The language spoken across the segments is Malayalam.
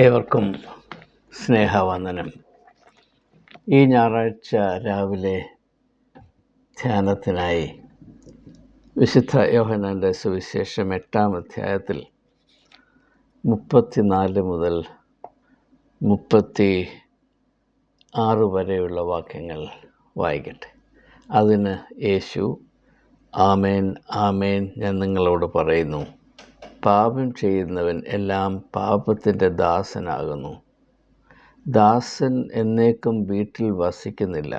ഏവർക്കും സ്നേഹവന്ദനം. ഈ ഞായറാഴ്ച രാവിലെ ധ്യാനത്തിനായി വിശുദ്ധ യോഹന്നാൻ്റെ സുവിശേഷം 8-ാം അധ്യായത്തിൽ 34 മുതൽ 36 വരെയുള്ള വാക്യങ്ങൾ വായിക്കട്ടെ. അതിന് യേശു, ആമേൻ ആമേൻ, ഞാൻ നിങ്ങളോട് പറയുന്നു, പാപം ചെയ്യുന്നവൻ എല്ലാം പാപത്തിൻ്റെ ദാസനാകുന്നു. ദാസൻ എന്നേക്കും വീട്ടിൽ വസിക്കുന്നില്ല,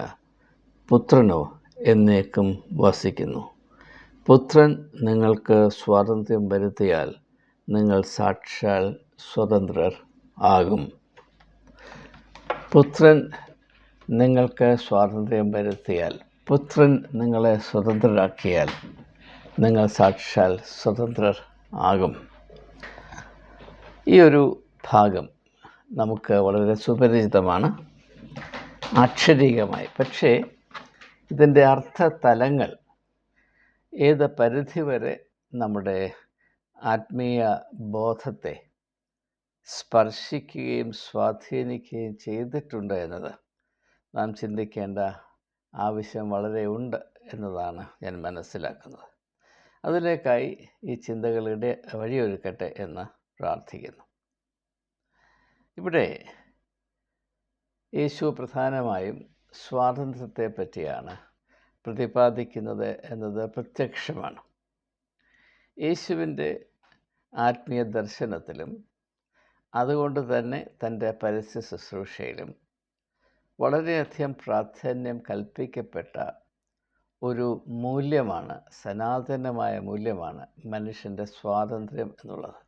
പുത്രനോ എന്നേക്കും വസിക്കുന്നു. പുത്രൻ നിങ്ങൾക്ക് സ്വാതന്ത്ര്യം വരുത്തിയാൽ നിങ്ങൾ സാക്ഷാൽ സ്വതന്ത്രർ ആകും. പുത്രൻ നിങ്ങൾക്ക് സ്വാതന്ത്ര്യം വരുത്തിയാൽ, പുത്രൻ നിങ്ങളെ സ്വതന്ത്രരാക്കിയാൽ നിങ്ങൾ സാക്ഷാൽ സ്വതന്ത്രർ ആകും. ഈ ഒരു ഭാഗം നമുക്ക് വളരെ സുപരിചിതമാണ് അക്ഷരീകമായി. പക്ഷേ ഇതിൻ്റെ അർത്ഥതലങ്ങൾ ഏത് പരിധിവരെ നമ്മുടെ ആത്മീയ ബോധത്തെ സ്പർശിക്കുകയും സ്വാധീനിക്കുകയും ചെയ്തിട്ടുണ്ട് എന്നത് നാം ചിന്തിക്കേണ്ട ആവശ്യം വളരെ ഉണ്ട് എന്നതാണ് ഞാൻ മനസ്സിലാക്കുന്നത്. അതിലേക്കായി ഈ ചിന്തകളുടെ വഴിയൊരുക്കട്ടെ എന്ന് പ്രാർത്ഥിക്കുന്നു. ഇവിടെ യേശു പ്രധാനമായും സ്വാതന്ത്ര്യത്തെ പറ്റിയാണ് പ്രതിപാദിക്കുന്നത് എന്നത് പ്രത്യക്ഷമാണ്. യേശുവിൻ്റെ ആത്മീയ ദർശനത്തിലും അതുകൊണ്ട് തന്നെ തൻ്റെ പരസ്യ ശുശ്രൂഷയിലും വളരെയധികം പ്രാധാന്യം കൽപ്പിക്കപ്പെട്ട ഒരു മൂല്യമാണ്, സനാതനമായ മൂല്യമാണ് മനുഷ്യൻ്റെ സ്വാതന്ത്ര്യം എന്നുള്ളത്.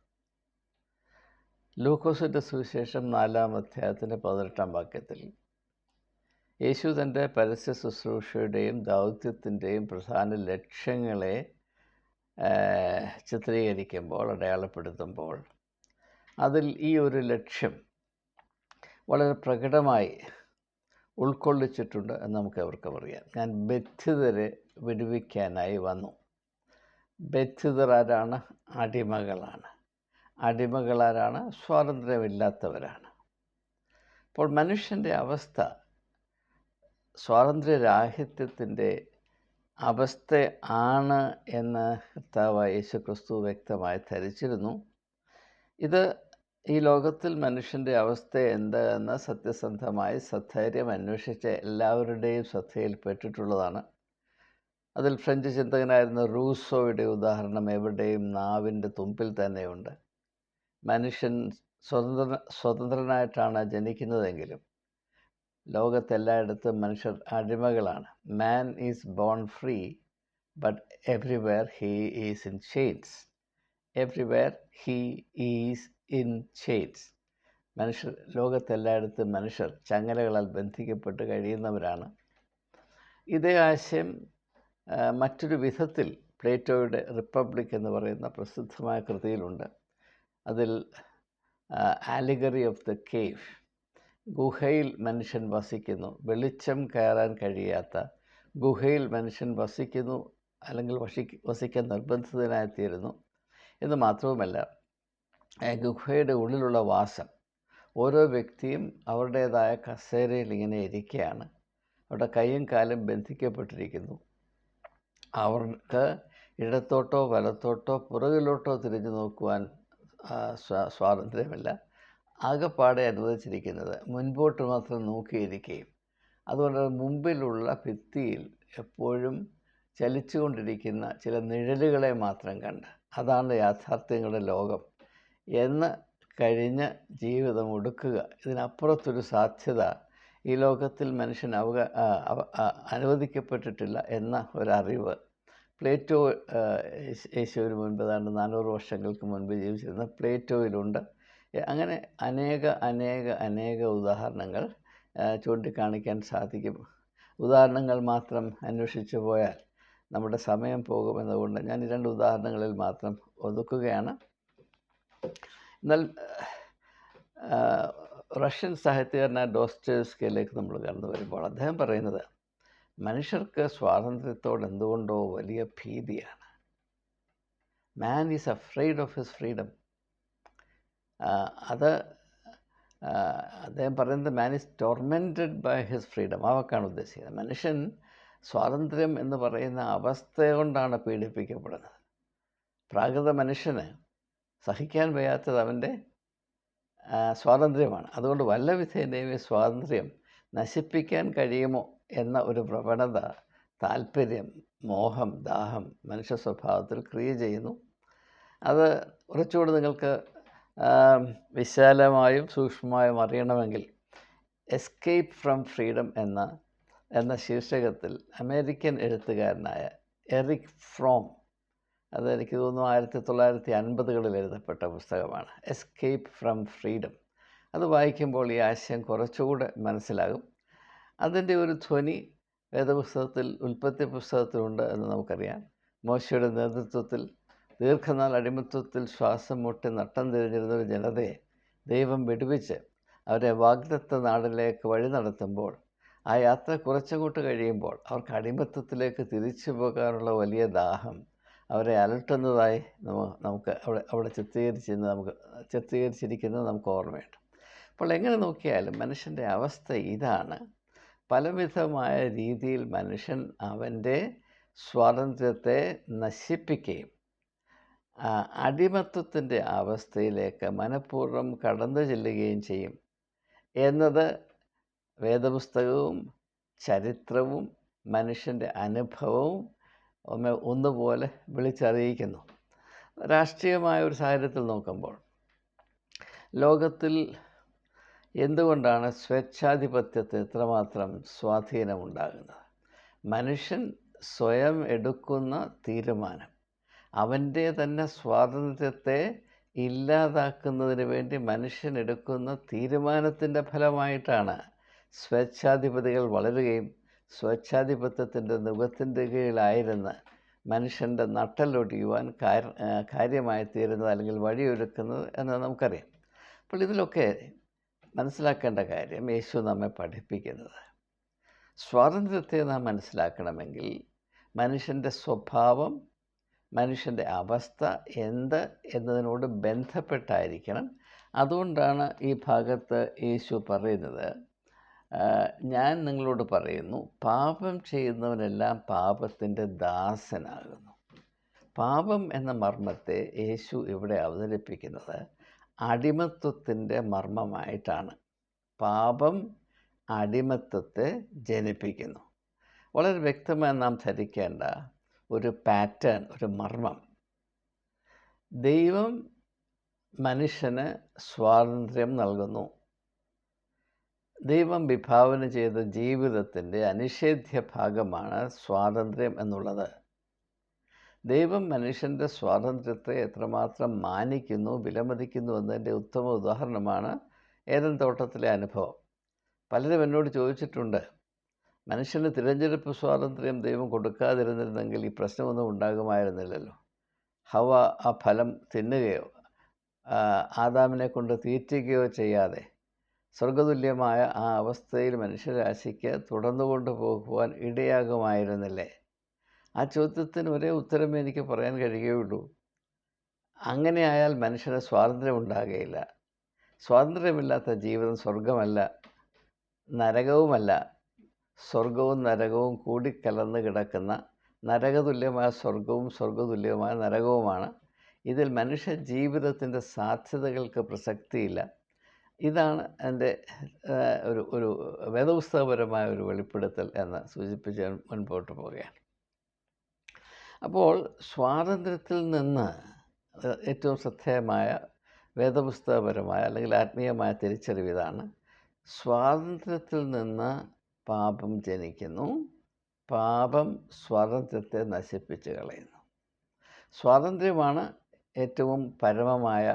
ലൂക്കോസിൻ്റെ സുവിശേഷം 4-ാം അധ്യായത്തിൻ്റെ 18-ാം വാക്യത്തിൽ യേശു തൻ്റെ പരസ്യ ശുശ്രൂഷയുടെയും ദൗത്യത്തിൻ്റെയും പ്രധാന ലക്ഷ്യങ്ങളെ ചിത്രീകരിക്കുമ്പോൾ, അടയാളപ്പെടുത്തുമ്പോൾ അതിൽ ഈ ഒരു ലക്ഷ്യം വളരെ പ്രകടമായി ഉൾക്കൊള്ളിച്ചിട്ടുണ്ട് എന്ന് നമുക്ക് എവർക്കും അറിയാം. ഞാൻ ബദ്ധിതരെ വിടുവിക്കാനായി വന്നു. ബദ്ധിതർ ആരാണ്? അടിമകളാണ്. അടിമകളാരാണ്? സ്വാതന്ത്ര്യമില്ലാത്തവരാണ്. അപ്പോൾ മനുഷ്യൻ്റെ അവസ്ഥ സ്വാതന്ത്ര്യരാഹിത്യത്തിൻ്റെ അവസ്ഥ ആണ് എന്ന് കർത്താവായ യേശുക്രിസ്തു വ്യക്തമായി ധരിച്ചിരുന്നു. ഇത് ഈ ലോകത്തിൽ മനുഷ്യൻ്റെ അവസ്ഥ എന്താണെന്ന് സത്യസന്ധമായി സധൈര്യം അന്വേഷിച്ച എല്ലാവരുടെയും ശ്രദ്ധയിൽപ്പെട്ടിട്ടുള്ളതാണ്. അതിൽ ഫ്രഞ്ച് ചിന്തകനായിരുന്ന റൂസോയുടെ ഉദാഹരണം എവിടെയും നാവിൻ്റെ തുമ്പിൽ തന്നെയുണ്ട്. മനുഷ്യൻ സ്വതന്ത്രനായിട്ടാണ് ജനിക്കുന്നതെങ്കിലും ലോകത്തെല്ലായിടത്തും മനുഷ്യർ അടിമകളാണ്. Man is born free, but everywhere he is in chains. Everywhere he is in chains. മനുഷ്യർ ലോകത്തെല്ലായിടത്തും മനുഷ്യർ ചങ്ങലകളാൽ ബന്ധിക്കപ്പെട്ട് കഴിയുന്നവരാണ്. ഇതേ ആശയം മറ്റൊരു വിധത്തിൽ പ്ലേറ്റോയുടെ റിപ്പബ്ലിക് എന്ന് പറയുന്ന പ്രസിദ്ധമായ കൃതിയിലുണ്ട്. അതിൽ ആലിഗറി ഓഫ് ദ കേവ്, ഗുഹയിൽ മനുഷ്യൻ വസിക്കുന്നു, വെളിച്ചം കയറാൻ കഴിയാത്ത ഗുഹയിൽ മനുഷ്യൻ വസിക്കുന്നു, അല്ലെങ്കിൽ വസിക്കാൻ നിർബന്ധിതനായിത്തീരുന്നു എന്ന് മാത്രവുമല്ല, ഗുഹയുടെ ഉള്ളിലുള്ള വാസം, ഓരോ വ്യക്തിയും അവരുടേതായ കസേരയിൽ ഇങ്ങനെ ഇരിക്കുകയാണ്. അവരുടെ കൈയും കാലും ബന്ധിക്കപ്പെട്ടിരിക്കുന്നു. അവർക്ക് ഇടത്തോട്ടോ വലത്തോട്ടോ പുറകിലോട്ടോ തിരിഞ്ഞു നോക്കുവാൻ സ്വാതന്ത്ര്യമില്ല. ആകെപ്പാടെ അനുവദിച്ചിരിക്കുന്നത് മുൻപോട്ട് മാത്രം നോക്കിയിരിക്കുകയും അതുകൊണ്ട് മുമ്പിലുള്ള ഭിത്തിയിൽ എപ്പോഴും ചലിച്ചുകൊണ്ടിരിക്കുന്ന ചില നിഴലുകളെ മാത്രം കണ്ട് അതാണ് യാഥാർത്ഥ്യങ്ങളുടെ ലോകം എന്ന് കഴിഞ്ഞ് ജീവിതം ഒടുക്കുക. ഇതിനപ്പുറത്തൊരു സാധ്യത ഈ ലോകത്തിൽ മനുഷ്യൻ അനുവദിക്കപ്പെട്ടിട്ടില്ല എന്ന ഒരറിവ് പ്ലേറ്റോ യേശുവിന് മുൻപ് ഏതാണ്ട് 400 വർഷങ്ങൾക്ക് മുൻപ് ജീവിച്ചിരുന്ന പ്ലേറ്റോയിലുണ്ട്. അങ്ങനെ അനേക ഉദാഹരണങ്ങൾ ചൂണ്ടിക്കാണിക്കാൻ സാധിക്കും. ഉദാഹരണങ്ങൾ മാത്രം അന്വേഷിച്ചു പോയാൽ നമ്മുടെ സമയം പോകുമെന്നതുകൊണ്ട് ഞാൻ ഈ 2 ഉദാഹരണങ്ങളിൽ മാത്രം ഒതുക്കുകയാണ്. എന്നാൽ റഷ്യൻ സാഹിത്യകാരനായ ഡോസ്റ്റോയെവ്സ്കിയിലേക്ക് നമ്മൾ കടന്നു വരുമ്പോൾ അദ്ദേഹം പറയുന്നത് മനുഷ്യർക്ക് സ്വാതന്ത്ര്യത്തോട് എന്തുകൊണ്ടോ വലിയ ഭീതിയാണ്. Man is afraid of his freedom. അത് അദ്ദേഹം പറയുന്നത് man is tormented by his freedom. ആ വാക്കാണ് ഉദ്ദേശിക്കുന്നത്. മനുഷ്യൻ സ്വാതന്ത്ര്യം എന്ന് പറയുന്ന അവസ്ഥ കൊണ്ടാണ് പീഡിപ്പിക്കപ്പെടുന്നത്. പ്രാകൃത മനുഷ്യന് സഹിക്കാൻ വയ്യാത്തത് അവൻ്റെ സ്വാതന്ത്ര്യമാണ്. അതുകൊണ്ട് വല്ല വിധേനയും ഈ സ്വാതന്ത്ര്യം നശിപ്പിക്കാൻ കഴിയുമോ എന്ന ഒരു പ്രവണത, താല്പര്യം, മോഹം, ദാഹം മനുഷ്യ സ്വഭാവത്തിൽ ക്രിയ ചെയ്യുന്നു. അത് കുറച്ചുകൂടി നിങ്ങൾക്ക് വിശാലമായും സൂക്ഷ്മമായും അറിയണമെങ്കിൽ എസ്കേപ്പ് ഫ്രം ഫ്രീഡം എന്ന ശീർഷകത്തിൽ അമേരിക്കൻ എഴുത്തുകാരനായ എറിക് ഫ്രോം, അത് എനിക്ക് തോന്നുന്നു 1950കളിൽ എഴുതപ്പെട്ട പുസ്തകമാണ്, എസ്കേപ്പ് ഫ്രം ഫ്രീഡം. അത് വായിക്കുമ്പോൾ ഈ ആശയം കുറച്ചുകൂടെ മനസ്സിലാകും. അതിൻ്റെ ഒരു ധ്വനി വേദപുസ്തകത്തിൽ, ഉൽപ്പത്തി പുസ്തകത്തിലുണ്ട് എന്ന് നമുക്കറിയാം. മോശയുടെ നേതൃത്വത്തിൽ ദീർഘനാൾ അടിമത്വത്തിൽ ശ്വാസം മുട്ടി നട്ടം തിരിഞ്ഞിരുന്ന ഒരു ജനതയെ ദൈവം വിടുവിച്ച് അവരെ വാഗ്ദത്ത നാടിലേക്ക് വഴി നടത്തുമ്പോൾ, ആ യാത്ര കുറച്ചങ്ങോട്ട് കഴിയുമ്പോൾ അവർക്ക് അടിമത്വത്തിലേക്ക് തിരിച്ചു പോകാനുള്ള വലിയ ദാഹം അവരെ അലട്ടുന്നതായി നമുക്ക് അവിടെ ചിത്രീകരിച്ചിരിക്കുന്നത് നമുക്ക് ഓർമ്മയുണ്ട്. അപ്പോൾ എങ്ങനെ നോക്കിയാലും മനുഷ്യൻ്റെ അവസ്ഥ ഇതാണ്. പലവിധമായ രീതിയിൽ മനുഷ്യൻ അവൻ്റെ സ്വാതന്ത്ര്യത്തെ നശിപ്പിക്കുകയും അടിമത്വത്തിൻ്റെ അവസ്ഥയിലേക്ക് മനഃപൂർവ്വം കടന്നു ചെല്ലുകയും ചെയ്യും എന്നത് വേദപുസ്തകവും ചരിത്രവും മനുഷ്യൻ്റെ അനുഭവവും ഒന്നുപോലെ വിളിച്ചറിയിക്കുന്നു. രാഷ്ട്രീയമായ ഒരു സാഹചര്യത്തിൽ നോക്കുമ്പോൾ ലോകത്തിൽ എന്തുകൊണ്ടാണ് സ്വേച്ഛാധിപത്യത്തിന് ഇത്രമാത്രം സ്വാധീനമുണ്ടാകുന്നത്? മനുഷ്യൻ സ്വയം എടുക്കുന്ന തീരുമാനം, അവൻ്റെ തന്നെ സ്വാതന്ത്ര്യത്തെ ഇല്ലാതാക്കുന്നതിന് വേണ്ടി മനുഷ്യൻ എടുക്കുന്ന തീരുമാനത്തിൻ്റെ ഫലമായിട്ടാണ് സ്വേച്ഛാധിപതികൾ വളരുകയും സ്വേച്ഛാധിപത്യത്തിൻ്റെ നുഖത്തിൻ്റെ കീഴിലായിരുന്ന് മനുഷ്യൻ്റെ നട്ടലൊടിയുവാൻ കാര്യമായി തീരുന്നത്, അല്ലെങ്കിൽ വഴിയൊരുക്കുന്നത് എന്ന് നമുക്കറിയാം. അപ്പോൾ ഇതിലൊക്കെ മനസ്സിലാക്കേണ്ട കാര്യം, യേശു നമ്മെ പഠിപ്പിക്കുന്നത്, സ്വാതന്ത്ര്യത്തെ നാം മനസ്സിലാക്കണമെങ്കിൽ മനുഷ്യൻ്റെ സ്വഭാവം, മനുഷ്യൻ്റെ അവസ്ഥ എന്ത് എന്നതിനോട് ബന്ധപ്പെട്ടായിരിക്കണം. അതുകൊണ്ടാണ് ഈ ഭാഗത്ത് യേശു പറയുന്നത്, ഞാൻ നിങ്ങളോട് പറയുന്നു, പാപം ചെയ്യുന്നവനെല്ലാം പാപത്തിൻ്റെ ദാസനാകുന്നു. പാപം എന്ന മർമ്മത്തെ യേശു ഇവിടെ അവതരിപ്പിക്കുന്നത് അടിമത്വത്തിൻ്റെ മർമ്മമായിട്ടാണ്. പാപം അടിമത്വത്തെ ജനിപ്പിക്കുന്നു. വളരെ വ്യക്തമായി നാം ധരിക്കേണ്ട ഒരു പാറ്റേൺ, ഒരു മർമ്മം. ദൈവം മനുഷ്യന് സ്വാതന്ത്ര്യം നൽകുന്നു. ദൈവം വിഭാവന ചെയ്ത ജീവിതത്തിൻ്റെ അനിഷേധ്യ ഭാഗമാണ് സ്വാതന്ത്ര്യം എന്നുള്ളത്. ദൈവം മനുഷ്യൻ്റെ സ്വാതന്ത്ര്യത്തെ എത്രമാത്രം മാനിക്കുന്നു, വിലമതിക്കുന്നു എന്നതിൻ്റെ ഉത്തമ ഉദാഹരണമാണ് ഏദൻ തോട്ടത്തിലെ അനുഭവം. പലരും എന്നോട് ചോദിച്ചിട്ടുണ്ട്, മനുഷ്യന് തിരഞ്ഞെടുപ്പ് സ്വാതന്ത്ര്യം ദൈവം കൊടുക്കാതിരുന്നിരുന്നെങ്കിൽ ഈ പ്രശ്നമൊന്നും ഉണ്ടാകുമായിരുന്നില്ലല്ലോ. ഹവ്വ ആ ഫലം തിന്നുകയോ ആദാമിനെ കൊണ്ട് തീറ്റിക്കുകയോ ചെയ്യാതെ സ്വർഗതുല്യമായ ആ അവസ്ഥയിൽ മനുഷ്യരാശിക്ക് തുടർന്നുകൊണ്ട് പോകുവാൻ ഇടയാകുമായിരുന്നില്ലേ? ആ ചോദ്യത്തിന് ഒരേ ഉത്തരമേ എനിക്ക് പറയാൻ കഴിയുകയുള്ളൂ. അങ്ങനെയായാൽ മനുഷ്യന് സ്വാതന്ത്ര്യം ഉണ്ടാകുകയില്ല. സ്വാതന്ത്ര്യമില്ലാത്ത ജീവിതം സ്വർഗമല്ല, നരകവുമല്ല. സ്വർഗവും നരകവും കൂടിക്കലർന്ന് കിടക്കുന്ന നരകതുല്യമായ സ്വർഗവും സ്വർഗതുല്യമായ നരകവുമാണ്. ഇതിൽ മനുഷ്യ ജീവിതത്തിൻ്റെ സാധ്യതകൾക്ക് പ്രസക്തിയില്ല. ഇതാണ് എൻ്റെ ഒരു വേദപുസ്തകപരമായ ഒരു വെളിപ്പെടുത്തൽ എന്ന് സൂചിപ്പിച്ച് മുൻപോട്ട് പോവുകയാണ്. അപ്പോൾ സ്വാതന്ത്ര്യത്തിൽ നിന്ന് ഏറ്റവും ശ്രദ്ധേയമായ വേദപുസ്തകപരമായ അല്ലെങ്കിൽ ആത്മീയമായ തിരിച്ചറിവ് ഇതാണ്: സ്വാതന്ത്ര്യത്തിൽ നിന്ന് പാപം ജനിക്കുന്നു, പാപം സ്വാതന്ത്ര്യത്തെ നശിപ്പിച്ച് കളയുന്നു. സ്വാതന്ത്ര്യമാണ് ഏറ്റവും പരമമായ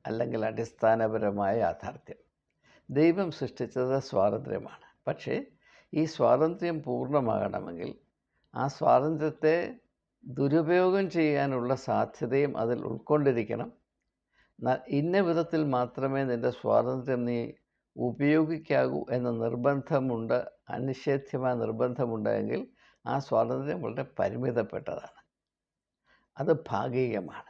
അല്ലെങ്കിൽ അടിസ്ഥാനപരമായ യാഥാർത്ഥ്യം. ദൈവം സൃഷ്ടിച്ചത് സ്വാതന്ത്ര്യമാണ്. പക്ഷേ ഈ സ്വാതന്ത്ര്യം പൂർണ്ണമാകണമെങ്കിൽ ആ സ്വാതന്ത്ര്യത്തെ ദുരുപയോഗം ചെയ്യാനുള്ള സാധ്യതയും അതിൽ ഉൾക്കൊണ്ടിരിക്കണം. ഇന്ന വിധത്തിൽ മാത്രമേ നിൻ്റെ സ്വാതന്ത്ര്യം നീ ഉപയോഗിക്കാവൂ എന്ന നിർബന്ധമുണ്ട്, അനിഷേധ്യമായ നിർബന്ധമുണ്ടെങ്കിൽ ആ സ്വാതന്ത്ര്യം വളരെ പരിമിതപ്പെട്ടതാണ്, അത് ഭാഗികമാണ്.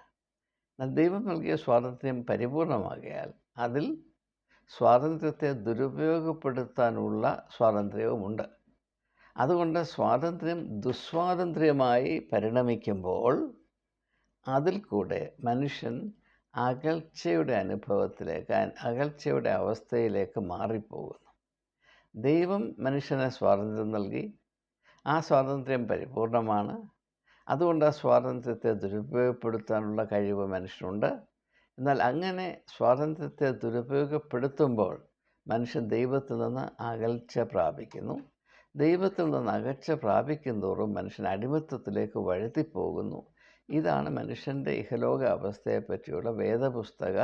ദൈവം നൽകിയ സ്വാതന്ത്ര്യം പരിപൂർണമാകിയാൽ അതിൽ സ്വാതന്ത്ര്യത്തെ ദുരുപയോഗപ്പെടുത്താനുള്ള സ്വാതന്ത്ര്യവുമുണ്ട്. അതുകൊണ്ട് സ്വാതന്ത്ര്യം ദുസ്വാതന്ത്ര്യമായി പരിണമിക്കുമ്പോൾ അതിൽ കൂടെ മനുഷ്യൻ അകൽച്ചയുടെ അനുഭവത്തിലേക്ക്, അകൽച്ചയുടെ അവസ്ഥയിലേക്ക് മാറിപ്പോകുന്നു. ദൈവം മനുഷ്യന് സ്വാതന്ത്ര്യം നൽകി. ആ സ്വാതന്ത്ര്യം പരിപൂർണമാണ്. അതുകൊണ്ട് ആ സ്വാതന്ത്ര്യത്തെ ദുരുപയോഗപ്പെടുത്താനുള്ള കഴിവ് മനുഷ്യനുണ്ട്. എന്നാൽ അങ്ങനെ സ്വാതന്ത്ര്യത്തെ ദുരുപയോഗപ്പെടുത്തുമ്പോൾ മനുഷ്യൻ ദൈവത്തിൽ നിന്ന് അകൽച്ച പ്രാപിക്കുന്നു. ദൈവത്തിൽ നിന്ന് അകൽച്ച പ്രാപിക്കുന്തോറും മനുഷ്യൻ അടിമത്തത്തിലേക്ക് വഴുതിപ്പോകുന്നു. ഇതാണ് മനുഷ്യൻ്റെ ഇഹലോക അവസ്ഥയെപ്പറ്റിയുള്ള വേദപുസ്തക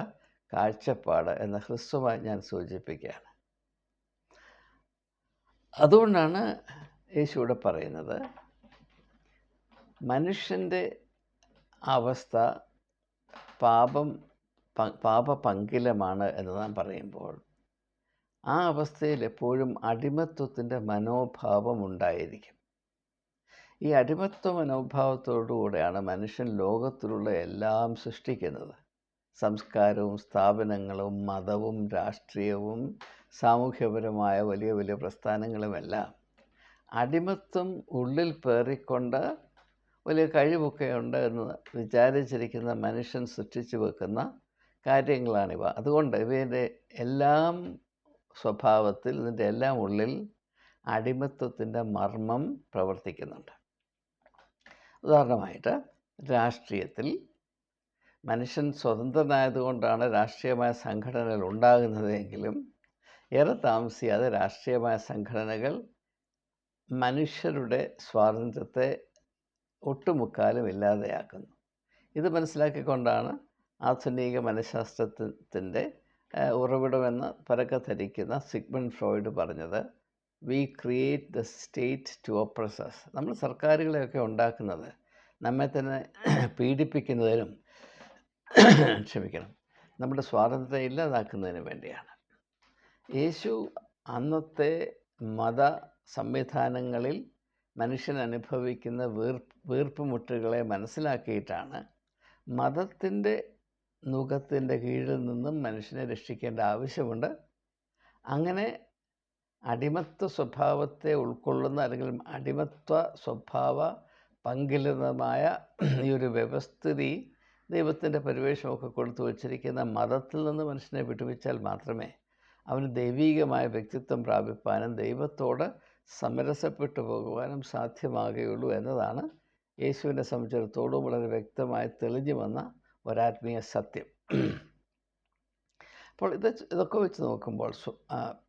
കാഴ്ചപ്പാട് എന്ന് ഹ്രസ്വമായി ഞാൻ സൂചിപ്പിക്കുകയാണ്. അതുകൊണ്ടാണ് യേശുവിടെ പറയുന്നത്, മനുഷ്യൻ്റെ അവസ്ഥ പാപപങ്കിലമാണ് എന്ന് നാം പറയുമ്പോൾ ആ അവസ്ഥയിൽ എപ്പോഴും അടിമത്വത്തിൻ്റെ മനോഭാവം ഉണ്ടായിരിക്കും. ഈ അടിമത്വ മനോഭാവത്തോടുകൂടെയാണ് മനുഷ്യൻ ലോകത്തിലുള്ള എല്ലാം സൃഷ്ടിക്കുന്നത്. സംസ്കാരവും സ്ഥാപനങ്ങളും മതവും രാഷ്ട്രീയവും സാമൂഹ്യപരമായ വലിയ വലിയ പ്രസ്ഥാനങ്ങളുമെല്ലാം അടിമത്വം ഉള്ളിൽ പേറിക്കൊണ്ട് വലിയ കഴിവൊക്കെ ഉണ്ട് എന്ന് വിചാരിച്ചിരിക്കുന്ന മനുഷ്യൻ സൃഷ്ടിച്ചു വെക്കുന്ന കാര്യങ്ങളാണിവ. അതുകൊണ്ട് ഇവയുടെ എല്ലാം സ്വഭാവത്തിൽ, ഇതിൻ്റെ എല്ലാം ഉള്ളിൽ അടിമത്വത്തിൻ്റെ മർമ്മം പ്രവർത്തിക്കുന്നുണ്ട്. ഉദാഹരണമായിട്ട് രാഷ്ട്രീയത്തിൽ മനുഷ്യൻ സ്വതന്ത്രനായതുകൊണ്ടാണ് രാഷ്ട്രീയമായ സംഘടനകൾ ഉണ്ടാകുന്നതെങ്കിലും ഏറെ താമസിയാതെ രാഷ്ട്രീയമായ സംഘടനകൾ മനുഷ്യരുടെ സ്വാതന്ത്ര്യത്തെ ഒട്ടുമുക്കാലും ഇല്ലാതെയാക്കുന്നു. ഇത് മനസ്സിലാക്കിക്കൊണ്ടാണ് ആധുനിക മനഃശാസ്ത്രത്തിൻ്റെ ഉറവിടമെന്ന് പരക്കെ ധരിക്കുന്ന സിഗ്മണ്ട് ഫ്രോയിഡ് പറഞ്ഞത്, we create the state to oppress us. നമ്മൾ സർക്കാരുകളെയൊക്കെ ഉണ്ടാക്കുന്നത് നമ്മെ തന്നെ പീഡിപ്പിക്കുന്നതിനും നമ്മുടെ സ്വാതന്ത്ര്യം ഇല്ലാതാക്കുന്നതിനും വേണ്ടിയാണ്. യേശു അന്നത്തെ മത സംവിധാനങ്ങളിൽ മനുഷ്യൻ അനുഭവിക്കുന്ന വീർപ്പുമുട്ടുകളെ മനസ്സിലാക്കിയിട്ടാണ് മതത്തിൻ്റെ നുഖത്തിൻ്റെ കീഴിൽ നിന്നും മനുഷ്യനെ രക്ഷിക്കേണ്ട ആവശ്യമുണ്ട്. അങ്ങനെ അടിമത്വ സ്വഭാവത്തെ ഉൾക്കൊള്ളുന്ന അല്ലെങ്കിൽ അടിമത്വ സ്വഭാവ പങ്കിലമായ ഈ ഒരു വ്യവസ്ഥിതി ദൈവത്തിൻ്റെ പരിവേഷമൊക്കെ കൊടുത്തു വച്ചിരിക്കുന്ന മതത്തിൽ നിന്ന് മനുഷ്യനെ വിട്ടുവെച്ചാൽ മാത്രമേ അവന് ദൈവീകമായ വ്യക്തിത്വം പ്രാപിപ്പാനും ദൈവത്തോട് സമരസപ്പെട്ടു പോകുവാനും സാധ്യമാകുകയുള്ളൂ എന്നതാണ് യേശുവിനെ സംബന്ധിച്ചിടത്തോളം വളരെ വ്യക്തമായി തെളിഞ്ഞു വന്ന ഒരാത്മീയ സത്യം. അപ്പോൾ ഇതൊക്കെ വെച്ച് നോക്കുമ്പോൾ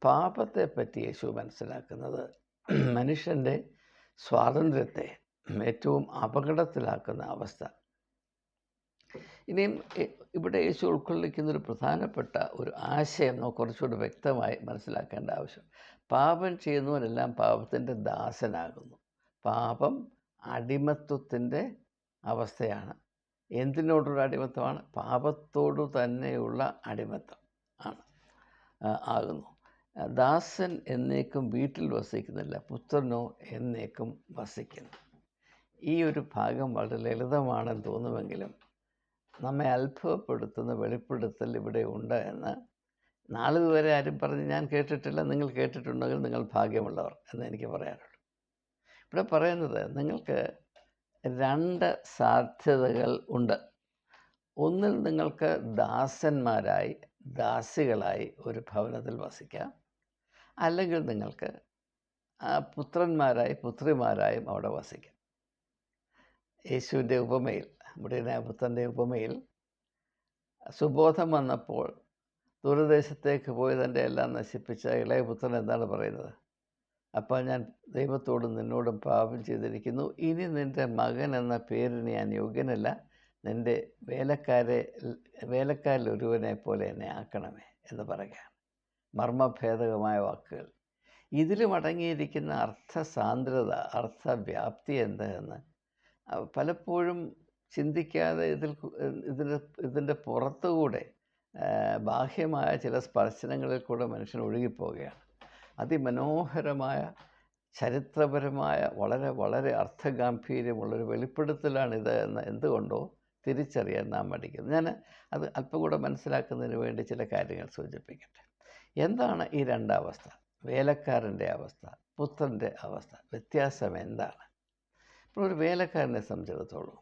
പാപത്തെ പറ്റി യേശു മനസ്സിലാക്കുന്നത് മനുഷ്യൻ്റെ സ്വാതന്ത്ര്യത്തെ ഏറ്റവും അപകടത്തിലാക്കുന്ന അവസ്ഥ. ഇനിയും ഇവിടെ യേശു ഉൾക്കൊള്ളിക്കുന്നൊരു പ്രധാനപ്പെട്ട ഒരു ആശയം നമുക്ക് കുറച്ചുകൂടി വ്യക്തമായി മനസ്സിലാക്കേണ്ട ആവശ്യം. പാപം ചെയ്യുന്നവരെല്ലാം പാപത്തിൻ്റെ ദാസനാകുന്നു. പാപം അടിമത്വത്തിൻ്റെ അവസ്ഥയാണ്. എന്തിനോടുള്ള അടിമത്വമാണ്? പാപത്തോടു തന്നെയുള്ള അടിമത്വം ആകുന്നു. ദാസൻ എന്നേക്കും വീട്ടിൽ വസിക്കുന്നില്ല, പുത്രനോ എന്നേക്കും വസിക്കുന്നു. ഈ ഒരു ഭാഗം വളരെ ലളിതമാണെന്ന് തോന്നുമെങ്കിലും നമ്മെ അത്ഭുതപ്പെടുത്തുന്ന വെളിപ്പെടുത്തൽ ഇവിടെ ഉണ്ട് എന്ന് നാളിതുവരെ ആരും പറഞ്ഞ് ഞാൻ കേട്ടിട്ടില്ല. നിങ്ങൾ കേട്ടിട്ടുണ്ടെങ്കിൽ നിങ്ങൾ ഭാഗ്യമുള്ളവർ എന്ന് എനിക്ക് പറയാനുള്ളൂ. ഇവിടെ പറയുന്നത് നിങ്ങൾക്ക് 2 സാധ്യതകൾ ഉണ്ട്. ഒന്നിൽ നിങ്ങൾക്ക് ദാസന്മാരായി ദാസികളായി ഒരു ഭവനത്തിൽ വസിക്കാം, അല്ലെങ്കിൽ നിങ്ങൾക്ക് പുത്രന്മാരായി പുത്രിമാരായും അവിടെ വസിക്കാം. യേശുവിൻ്റെ ഉപമയിൽ, മുടിയനായ പുത്രൻ്റെ ഉപമയിൽ സുബോധം വന്നപ്പോൾ ദൂരദേശത്തേക്ക് പോയി തൻ്റെ എല്ലാം നശിപ്പിച്ച ഇളയ പുത്രൻ എന്താണ് പറയുന്നത്? അപ്പോൾ ഞാൻ ദൈവത്തോടും നിന്നോടും പാപം ചെയ്തിരിക്കുന്നു, ഇനി നിൻ്റെ മകൻ എന്ന പേരിന് ഞാൻ യോഗ്യനല്ല, നിൻ്റെ വേലക്കാരിൽ ഒരുവനെ പോലെ എന്നെ ആക്കണമേ എന്ന് പറയുകയാണ്. മർമ്മഭേദകമായ വാക്കുകൾ. ഇതിലും അടങ്ങിയിരിക്കുന്ന അർത്ഥസാന്ദ്രത, അർത്ഥവ്യാപ്തി എന്തെന്ന് പലപ്പോഴും ചിന്തിക്കാതെ ഇതിൻ്റെ പുറത്തുകൂടെ ബാഹ്യമായ ചില സ്പർശനങ്ങളിൽ കൂടെ മനുഷ്യൻ ഒഴുകിപ്പോവുകയാണ്. അതിമനോഹരമായ ചരിത്രപരമായ വളരെ വളരെ അർത്ഥഗാംഭീര്യമുള്ളൊരു വെളിപ്പെടുത്തലാണിത് എന്ന് എന്തുകൊണ്ടോ തിരിച്ചറിയാൻ നാം മടിക്കുന്നു. ഞാൻ അത് അല്പം കൂടെ മനസ്സിലാക്കുന്നതിന് വേണ്ടി ചില കാര്യങ്ങൾ സൂചിപ്പിക്കട്ടെ. എന്താണ് ഈ രണ്ടവസ്ഥ? വേലക്കാരൻ്റെ അവസ്ഥ, പുത്രൻ്റെ അവസ്ഥ, വ്യത്യാസം എന്താണ്? ഇപ്പോൾ ഒരു വേലക്കാരനെ സംബന്ധിച്ചിടത്തോളം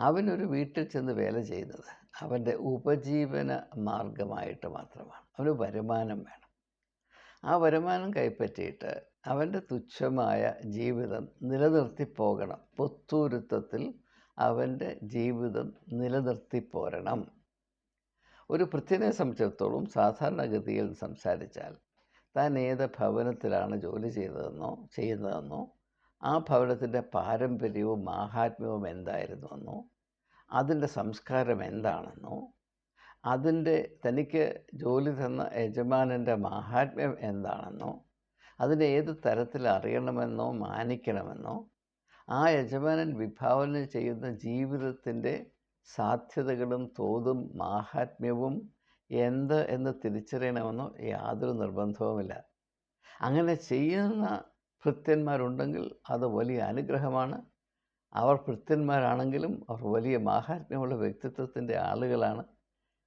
അവനൊരു വീട്ടിൽ ചെന്ന് വേല ചെയ്യുന്നത് അവൻ്റെ ഉപജീവന മാർഗമായിട്ട് മാത്രമാണ്. അവന് വരുമാനം വേണം. ആ വരുമാനം കൈപ്പറ്റിയിട്ട് അവൻ്റെ തുച്ഛമായ ജീവിതം നിലനിർത്തിപ്പോകണം. പൊത്തൂരുത്തത്തിൽ അവൻ്റെ ജീവിതം നിലനിർത്തിപ്പോരണം. ഒരു ഭൃത്യനെ സംബന്ധിച്ചിടത്തോളം സാധാരണഗതിയിൽ സംസാരിച്ചാൽ താൻ ഏത് ഭവനത്തിലാണ് ജോലി ചെയ്യുന്നതെന്നോ ആ ഭവനത്തിൻ്റെ പാരമ്പര്യവും മാഹാത്മ്യവും എന്തായിരുന്നുവെന്നോ അതിൻ്റെ സംസ്കാരം എന്താണെന്നോ തനിക്ക് ജോലി തന്ന യജമാനൻ്റെ മാഹാത്മ്യം എന്താണെന്നോ അതിനെ ഏത് തരത്തിൽ അറിയണമെന്നോ മാനിക്കണമെന്നോ ആ യജമാനൻ വിഭാവന ചെയ്യുന്ന ജീവിതത്തിൻ്റെ സാധ്യതകളും തോതും മാഹാത്മ്യവും എന്ന് തിരിച്ചറിയണമെന്നോ യാതൊരു നിർബന്ധവുമില്ല. അങ്ങനെ ചെയ്യുന്ന ഭൃത്യന്മാരുണ്ടെങ്കിൽ അത് വലിയ അനുഗ്രഹമാണ്. അവർ ഭൃത്യന്മാരാണെങ്കിലും അവർ വലിയ മാഹാത്മ്യമുള്ള വ്യക്തിത്വത്തിൻ്റെ ആളുകളാണ്.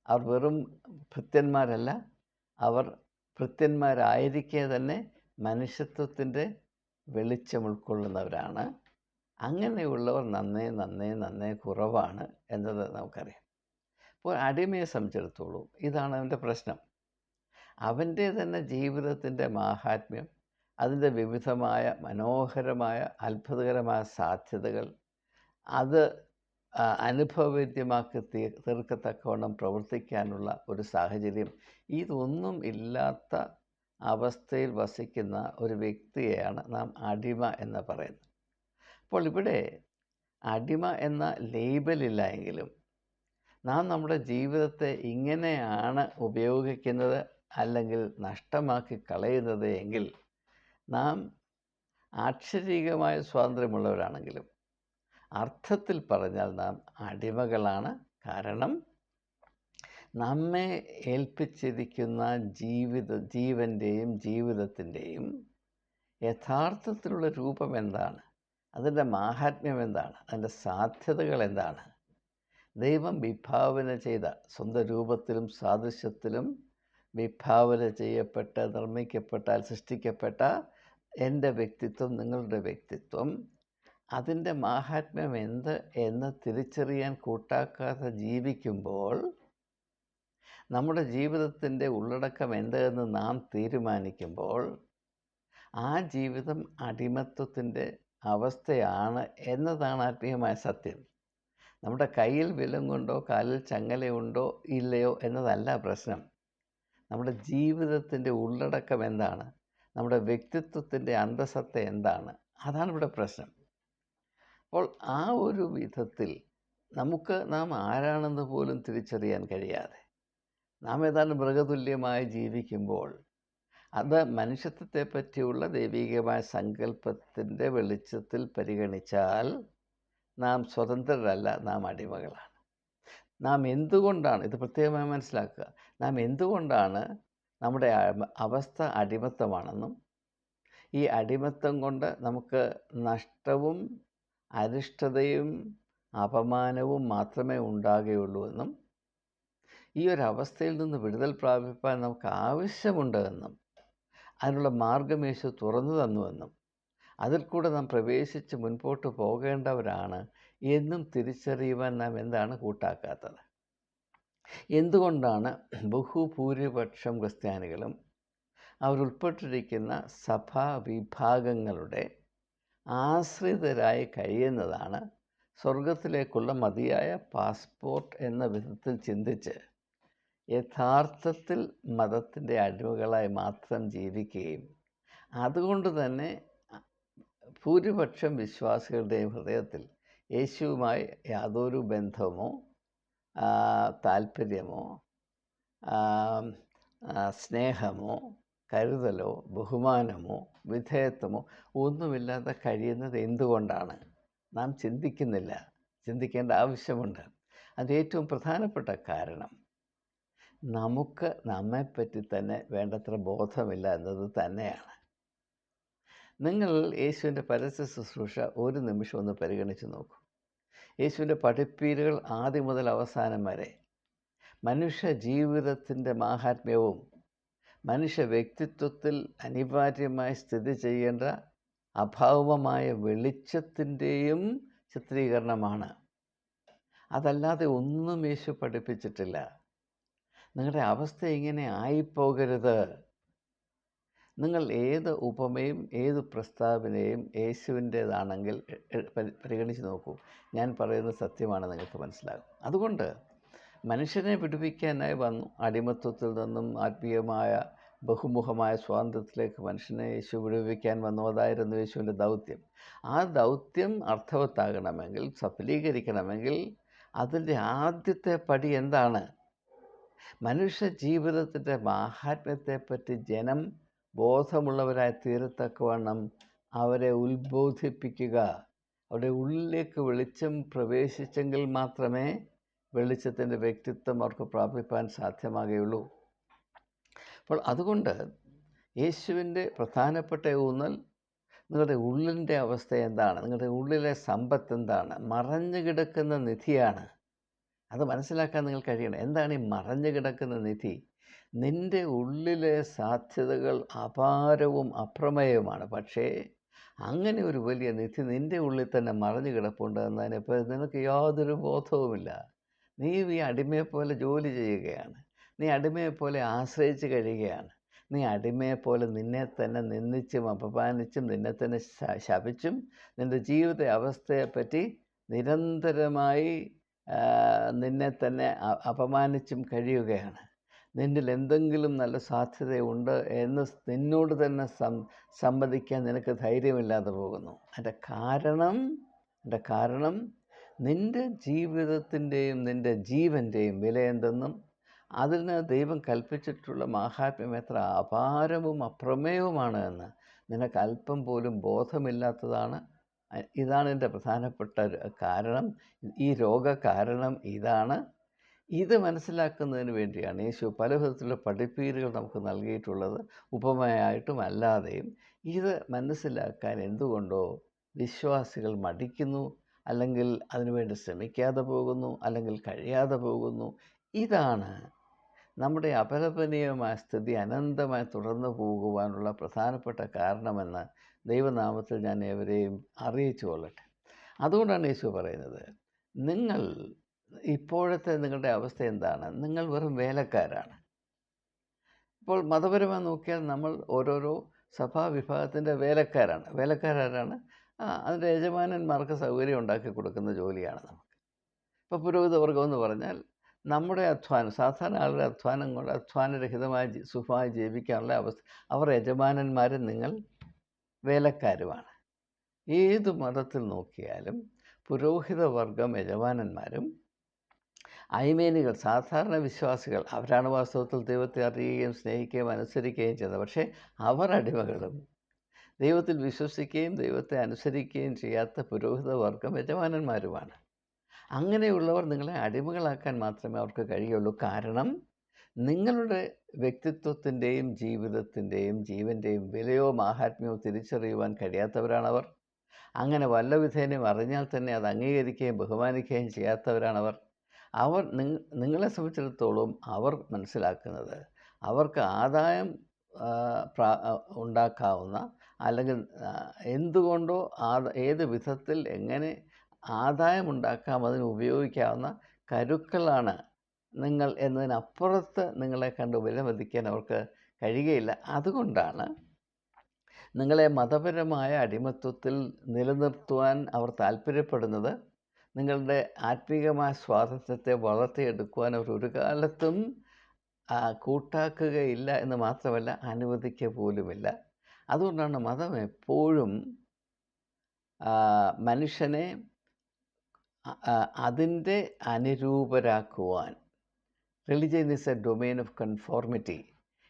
അവർ വെറും ഭൃത്യന്മാരല്ല, അവർ ഭൃത്യന്മാരായിരിക്കെ തന്നെ മനുഷ്യത്വത്തിൻ്റെ വെളിച്ചം ഉൾക്കൊള്ളുന്നവരാണ്. അങ്ങനെയുള്ളവർ നന്നേ കുറവാണ് എന്നത് നമുക്കറിയാം. അപ്പോൾ അടിമയെ സംബന്ധിച്ചിടത്തോളം ഇതാണ് അവൻ്റെ പ്രശ്നം. അവൻ്റെ തന്നെ ജീവിതത്തിൻ്റെ മാഹാത്മ്യം, അതിൻ്റെ വിവിധമായ മനോഹരമായ അത്ഭുതകരമായ സാധ്യതകൾ അത് അനുഭവവേദ്യമാക്കി തീർക്കത്തക്കവണ്ണം പ്രവർത്തിക്കാനുള്ള ഒരു സാഹചര്യം ഇതൊന്നും ഇല്ലാത്ത അവസ്ഥയിൽ വസിക്കുന്ന ഒരു വ്യക്തിയെയാണ് നാം അടിമ എന്ന് പറയുന്നത്. അപ്പോൾ ഇവിടെ അടിമ എന്ന ലേബലില്ല എങ്കിലും നാം നമ്മുടെ ജീവിതത്തെ ഇങ്ങനെയാണ് ഉപയോഗിക്കുന്നത് അല്ലെങ്കിൽ നഷ്ടമാക്കി കളയുന്നത് എങ്കിൽ നാം ആക്ഷരികമായ സ്വാതന്ത്ര്യമുള്ളവരാണെങ്കിലും അർത്ഥത്തിൽ പറഞ്ഞാൽ നാം അടിമകളാണ്. കാരണം നമ്മെ ഏൽപ്പിച്ചിരിക്കുന്ന ജീവൻ്റെയും ജീവിതത്തിൻ്റെയും യഥാർത്ഥത്തിലുള്ള രൂപം എന്താണ്, അതിൻ്റെ മാഹാത്മ്യം എന്താണ്, അതിൻ്റെ സാധ്യതകൾ എന്താണ്, ദൈവം വിഭാവന ചെയ്ത സ്വന്തം രൂപത്തിലും സാദൃശ്യത്തിലും വിഭാവന ചെയ്യപ്പെട്ട നിർമ്മിക്കപ്പെട്ടാൽ സൃഷ്ടിക്കപ്പെട്ട എൻ്റെ വ്യക്തിത്വം, നിങ്ങളുടെ വ്യക്തിത്വം, അതിൻ്റെ മാഹാത്മ്യം എന്ന് തിരിച്ചറിയാൻ കൂട്ടാക്കാതെ ജീവിക്കുമ്പോൾ നമ്മുടെ ജീവിതത്തിൻ്റെ ഉള്ളടക്കം എന്തെന്ന് നാം തീരുമാനിക്കുമ്പോൾ ആ ജീവിതം അടിമത്വത്തിൻ്റെ അവസ്ഥയാണ് എന്നതാണ് ആത്മീയമായ സത്യം. നമ്മുടെ കയ്യിൽ വിലങ്ങുണ്ടോ കാലിൽ ചങ്ങലയുണ്ടോ ഇല്ലയോ എന്നതല്ല പ്രശ്നം. നമ്മുടെ ജീവിതത്തിൻ്റെ ഉള്ളടക്കം എന്താണ്, നമ്മുടെ വ്യക്തിത്വത്തിൻ്റെ അന്തസത്ത എന്താണ്, അതാണ് ഇവിടെ പ്രശ്നം. അപ്പോൾ ആ ഒരു വിധത്തിൽ നാം ആരാണെന്ന് പോലും തിരിച്ചറിയാൻ കഴിയാതെ നാം ഏതാണ്ട് മൃഗതുല്യമായി ജീവിക്കുമ്പോൾ അത് മനുഷ്യത്വത്തെ പറ്റിയുള്ള ദൈവികമായ സങ്കല്പത്തിൻ്റെ വെളിച്ചത്തിൽ പരിഗണിച്ചാൽ നാം സ്വതന്ത്രരല്ല, നാം അടിമകളാണ്. നാം എന്തുകൊണ്ടാണ്, ഇത് പ്രത്യേകമായി മനസ്സിലാക്കുക, നാം എന്തുകൊണ്ടാണ് നമ്മുടെ അവസ്ഥ അടിമത്തമാണെന്നും ഈ അടിമത്തം കൊണ്ട് നമുക്ക് നഷ്ടവും അരിഷ്ടതയും അപമാനവും മാത്രമേ ഉണ്ടാകുകയുള്ളൂ എന്നും ഈ ഒരവസ്ഥയിൽ നിന്ന് വിടുതൽ പ്രാപിപ്പാൻ നമുക്ക് ആവശ്യമുണ്ട് എന്നും അതിനുള്ള മാർഗ്ഗം യേശു തുറന്നു തന്നുവെന്നും അതിൽ കൂടെ നാം പ്രവേശിച്ച് മുൻപോട്ട് പോകേണ്ടവരാണ് എന്നും തിരിച്ചറിയുവാൻ നാം എന്താണ് കൂട്ടാക്കാത്തത്? എന്തുകൊണ്ടാണ് ബഹുഭൂരിപക്ഷം ക്രിസ്ത്യാനികളും അവരുൾപ്പെട്ടിരിക്കുന്ന സഭാ വിഭാഗങ്ങളുടെ ആശ്രിതരായി കഴിയുന്നതാണ് സ്വർഗത്തിലേക്കുള്ള മതിയായ പാസ്പോർട്ട് എന്ന വിധത്തിൽ ചിന്തിച്ച് യഥാർത്ഥത്തിൽ മതത്തിൻ്റെ അടിമകളായി മാത്രം ജീവിക്കുകയും അതുകൊണ്ട് തന്നെ ഭൂരിപക്ഷം വിശ്വാസികളുടെയും ഹൃദയത്തിൽ യേശുവുമായി യാതൊരു ബന്ധമോ താല്പര്യമോ സ്നേഹമോ കരുതലോ ബഹുമാനമോ വിധേയത്വമോ ഒന്നുമില്ലാതെ കഴിയുന്നത് എന്തുകൊണ്ടാണ്? നാം ചിന്തിക്കേണ്ട ആവശ്യമുണ്ട്. അത് ഏറ്റവും പ്രധാനപ്പെട്ട കാരണം നമുക്ക് നമ്മെപ്പറ്റി തന്നെ വേണ്ടത്ര ബോധമില്ല എന്നത് തന്നെയാണ്. നിങ്ങൾ യേശുവിൻ്റെ പരസ്യ ശുശ്രൂഷ ഒരു നിമിഷം ഒന്ന് പരിഗണിച്ച് നോക്കൂ. യേശുവിൻ്റെ പഠിപ്പീരുകൾ ആദ്യം മുതൽ അവസാനം വരെ മനുഷ്യ ജീവിതത്തിൻ്റെ മാഹാത്മ്യവും മനുഷ്യ വ്യക്തിത്വത്തിൽ അനിവാര്യമായി സ്ഥിതി ചെയ്യേണ്ട അഭൗമമായ വെളിച്ചത്തിൻ്റെയും ചിത്രീകരണമാണ്. അതല്ലാതെ ഒന്നും യേശു പഠിപ്പിച്ചിട്ടില്ല. നിങ്ങളുടെ അവസ്ഥ ഇങ്ങനെ ആയിപ്പോകരുത്. നിങ്ങൾ ഏത് ഉപമയും ഏത് പ്രസ്താവനയും യേശുവിൻ്റേതാണെങ്കിൽ പരിഗണിച്ച് നോക്കൂ. ഞാൻ പറയുന്നത് സത്യമാണ്, നിങ്ങൾക്ക് മനസ്സിലാകും. അതുകൊണ്ട് മനുഷ്യനെ വിടുവിക്കാനായി വന്നു. അടിമത്വത്തിൽ നിന്നും ആത്മീയമായ ബഹുമുഖമായ സ്വാതന്ത്ര്യത്തിലേക്ക് മനുഷ്യനെ യേശു വിടുവിക്കാൻ വന്നു. അതായിരുന്നു യേശുവിൻ്റെ ദൗത്യം. ആ ദൗത്യം അർത്ഥവത്താകണമെങ്കിൽ, സഫലീകരിക്കണമെങ്കിൽ അതിൻ്റെ ആദ്യത്തെ പടി എന്താണ്? മനുഷ്യ ജീവിതത്തിൻ്റെ മാഹാത്മ്യത്തെപ്പറ്റി ജനം ബോധമുള്ളവരായി തീരത്തക്കവണ്ണം അവരെ ഉത്ബോധിപ്പിക്കുക. അവരുടെ ഉള്ളിലേക്ക് വെളിച്ചം പ്രവേശിച്ചെങ്കിൽ മാത്രമേ വെളിച്ചത്തിൻ്റെ വ്യക്തിത്വം അവർക്ക് പ്രാപിപ്പാൻ സാധ്യമാകുകയുള്ളൂ. അപ്പോൾ അതുകൊണ്ട് യേശുവിൻ്റെ പ്രധാനപ്പെട്ട ഊന്നൽ നിങ്ങളുടെ ഉള്ളിൻ്റെ അവസ്ഥ എന്താണ്, നിങ്ങളുടെ ഉള്ളിലെ സമ്പത്ത് എന്താണ്, മറഞ്ഞു കിടക്കുന്ന നിധിയാണ്. അത് മനസ്സിലാക്കാൻ നിങ്ങൾ കഴിയണം. എന്താണ് ഈ മറഞ്ഞു കിടക്കുന്ന നിധി? നിൻ്റെ ഉള്ളിലെ സാധ്യതകൾ അപാരവും അപ്രമേയവുമാണ്. പക്ഷേ അങ്ങനെ ഒരു വലിയ നിധി നിൻ്റെ ഉള്ളിൽ തന്നെ മറഞ്ഞു കിടപ്പുണ്ട് എന്നതിനെപ്പോൾ നിനക്ക് യാതൊരു ബോധവുമില്ല. നീ ഈ അടിമയെപ്പോലെ ജോലി ചെയ്യുകയാണ്. നീ അടിമയെപ്പോലെ ആശ്രയിച്ച് കഴിയുകയാണ്. നീ അടിമയെപ്പോലെ നിന്നെ തന്നെ നിന്ദിച്ചും അപമാനിച്ചും നിന്നെ തന്നെ ശപിച്ചും നിൻ്റെ ജീവിത അവസ്ഥയെപ്പറ്റി നിരന്തരമായി നിന്നെ തന്നെ അപമാനിച്ചും കഴിയുകയാണ്. നിന്നിൽ എന്തെങ്കിലും നല്ല സാധ്യതയുണ്ട് എന്ന് നിന്നോട് തന്നെ സമ്മതിക്കാൻ നിനക്ക് ധൈര്യമില്ലാതെ പോകുന്നു. അതിൻ്റെ കാരണം നിൻ്റെ ജീവിതത്തിൻ്റെയും നിൻ്റെ ജീവൻ്റെയും വില എന്തെന്നും അതിന് ദൈവം കൽപ്പിച്ചിട്ടുള്ള മാഹാത്മ്യം എത്ര അപാരവും അപ്രമേയവുമാണ് എന്ന് നിനക്ക് അല്പം പോലും ബോധമില്ലാത്തതാണ്. ഇതാണ് എൻ്റെ പ്രധാനപ്പെട്ട കാരണം. ഈ രോഗകാരണം ഇതാണ്. ഇത് മനസ്സിലാക്കുന്നതിന് വേണ്ടിയാണ് യേശു പല വിധത്തിലുള്ള പഠിപ്പീരുകൾ നമുക്ക് നൽകിയിട്ടുള്ളത്, ഉപമയായിട്ടും അല്ലാതെയും. ഇത് മനസ്സിലാക്കാൻ എന്തുകൊണ്ടോ വിശ്വാസികൾ മടിക്കുന്നു, അല്ലെങ്കിൽ അതിനുവേണ്ടി ശ്രമിക്കാതെ പോകുന്നു, അല്ലെങ്കിൽ കഴിയാതെ പോകുന്നു. ഇതാണ് നമ്മുടെ അപലപനീയമായ സ്ഥിതി അനന്തമായി തുടർന്നു പോകുവാനുള്ള പ്രധാനപ്പെട്ട കാരണമെന്ന് ദൈവനാമത്തിൽ ഞാൻ ഏവരെയും അറിയിച്ചു കൊള്ളട്ടെ. അതുകൊണ്ടാണ് യേശു പറയുന്നത്, നിങ്ങൾ ഇപ്പോഴത്തെ നിങ്ങളുടെ അവസ്ഥ എന്താണ്? നിങ്ങൾ വെറും വേലക്കാരാണ്. ഇപ്പോൾ മതപരമായി നോക്കിയാൽ നമ്മൾ ഓരോരോ സഭാവിഭാഗത്തിൻ്റെ വേലക്കാരാണ്. വേലക്കാരാരാണ്? അതിൻ്റെ യജമാനന്മാർക്ക് സൗകര്യം ഉണ്ടാക്കി കൊടുക്കുന്ന ജോലിയാണ് നമുക്ക്. ഇപ്പോൾ പുരോഹിതവർഗം എന്ന് പറഞ്ഞാൽ നമ്മുടെ അധ്വാനം, സാധാരണ ആളുടെ അധ്വാനം കൊണ്ട് അധ്വാനരഹിതമായി സുഖമായി ജീവിക്കാനുള്ള അവസ്ഥ. അവർ യജമാനന്മാരും നിങ്ങൾ വേലക്കാരുമാണ്. ഏത് മതത്തിൽ നോക്കിയാലും പുരോഹിതവർഗം യജമാനന്മാരും ഐമേനികൾ സാധാരണ വിശ്വാസികൾ അവരാണ് വാസ്തവത്തിൽ ദൈവത്തെ അറിയുകയും സ്നേഹിക്കുകയും അനുസരിക്കുകയും ചെയ്യുന്നത്. പക്ഷേ അവർ അടിമകളും. ദൈവത്തിൽ വിശ്വസിക്കുകയും ദൈവത്തെ അനുസരിക്കുകയും ചെയ്യാത്ത പുരോഹിതവർഗം യജമാനന്മാരുമാണ്. അങ്ങനെയുള്ളവർ നിങ്ങളെ അടിമകളാക്കാൻ മാത്രമേ അവർക്ക് കഴിയുള്ളൂ. കാരണം നിങ്ങളുടെ വ്യക്തിത്വത്തിൻ്റെയും ജീവിതത്തിൻ്റെയും ജീവൻ്റെയും വിലയോ മാഹാത്മ്യമോ തിരിച്ചറിയുവാൻ കഴിയാത്തവരാണവർ. അങ്ങനെ വല്ല വിധേനയും അറിഞ്ഞാൽ തന്നെ അത് അംഗീകരിക്കുകയും ബഹുമാനിക്കുകയും ചെയ്യാത്തവരാണവർ. നിങ്ങളെ സംബന്ധിച്ചിടത്തോളം അവർ മനസ്സിലാക്കുന്നത് അവർക്ക് ആദായം ഉണ്ടാക്കാവുന്ന, അല്ലെങ്കിൽ എന്തുകൊണ്ടോ ഏത് വിധത്തിൽ എങ്ങനെ ആദായമുണ്ടാക്കാം അതിന് ഉപയോഗിക്കാവുന്ന കരുക്കളാണ് നിങ്ങൾ എന്നതിനപ്പുറത്ത് നിങ്ങളെ കണ്ട് വിലമതിക്കാൻ അവർക്ക് കഴിയുകയില്ല. അതുകൊണ്ടാണ് നിങ്ങളെ മതപരമായ അടിമത്വത്തിൽ നിലനിർത്തുവാൻ അവർ താല്പര്യപ്പെടുന്നത്. നിങ്ങളുടെ ആത്മീകമായ സ്വാതന്ത്ര്യത്തെ വളർത്തിയെടുക്കുവാൻ അവർ ഒരു കാലത്തും കൂട്ടാക്കുകയില്ല എന്ന് മാത്രമല്ല, അനുവദിക്കുക പോലുമില്ല. അതുകൊണ്ടാണ് മതം എപ്പോഴും മനുഷ്യനെ അതിൻ്റെ അനുരൂപരാക്കുവാൻ, religion is a domain of conformity.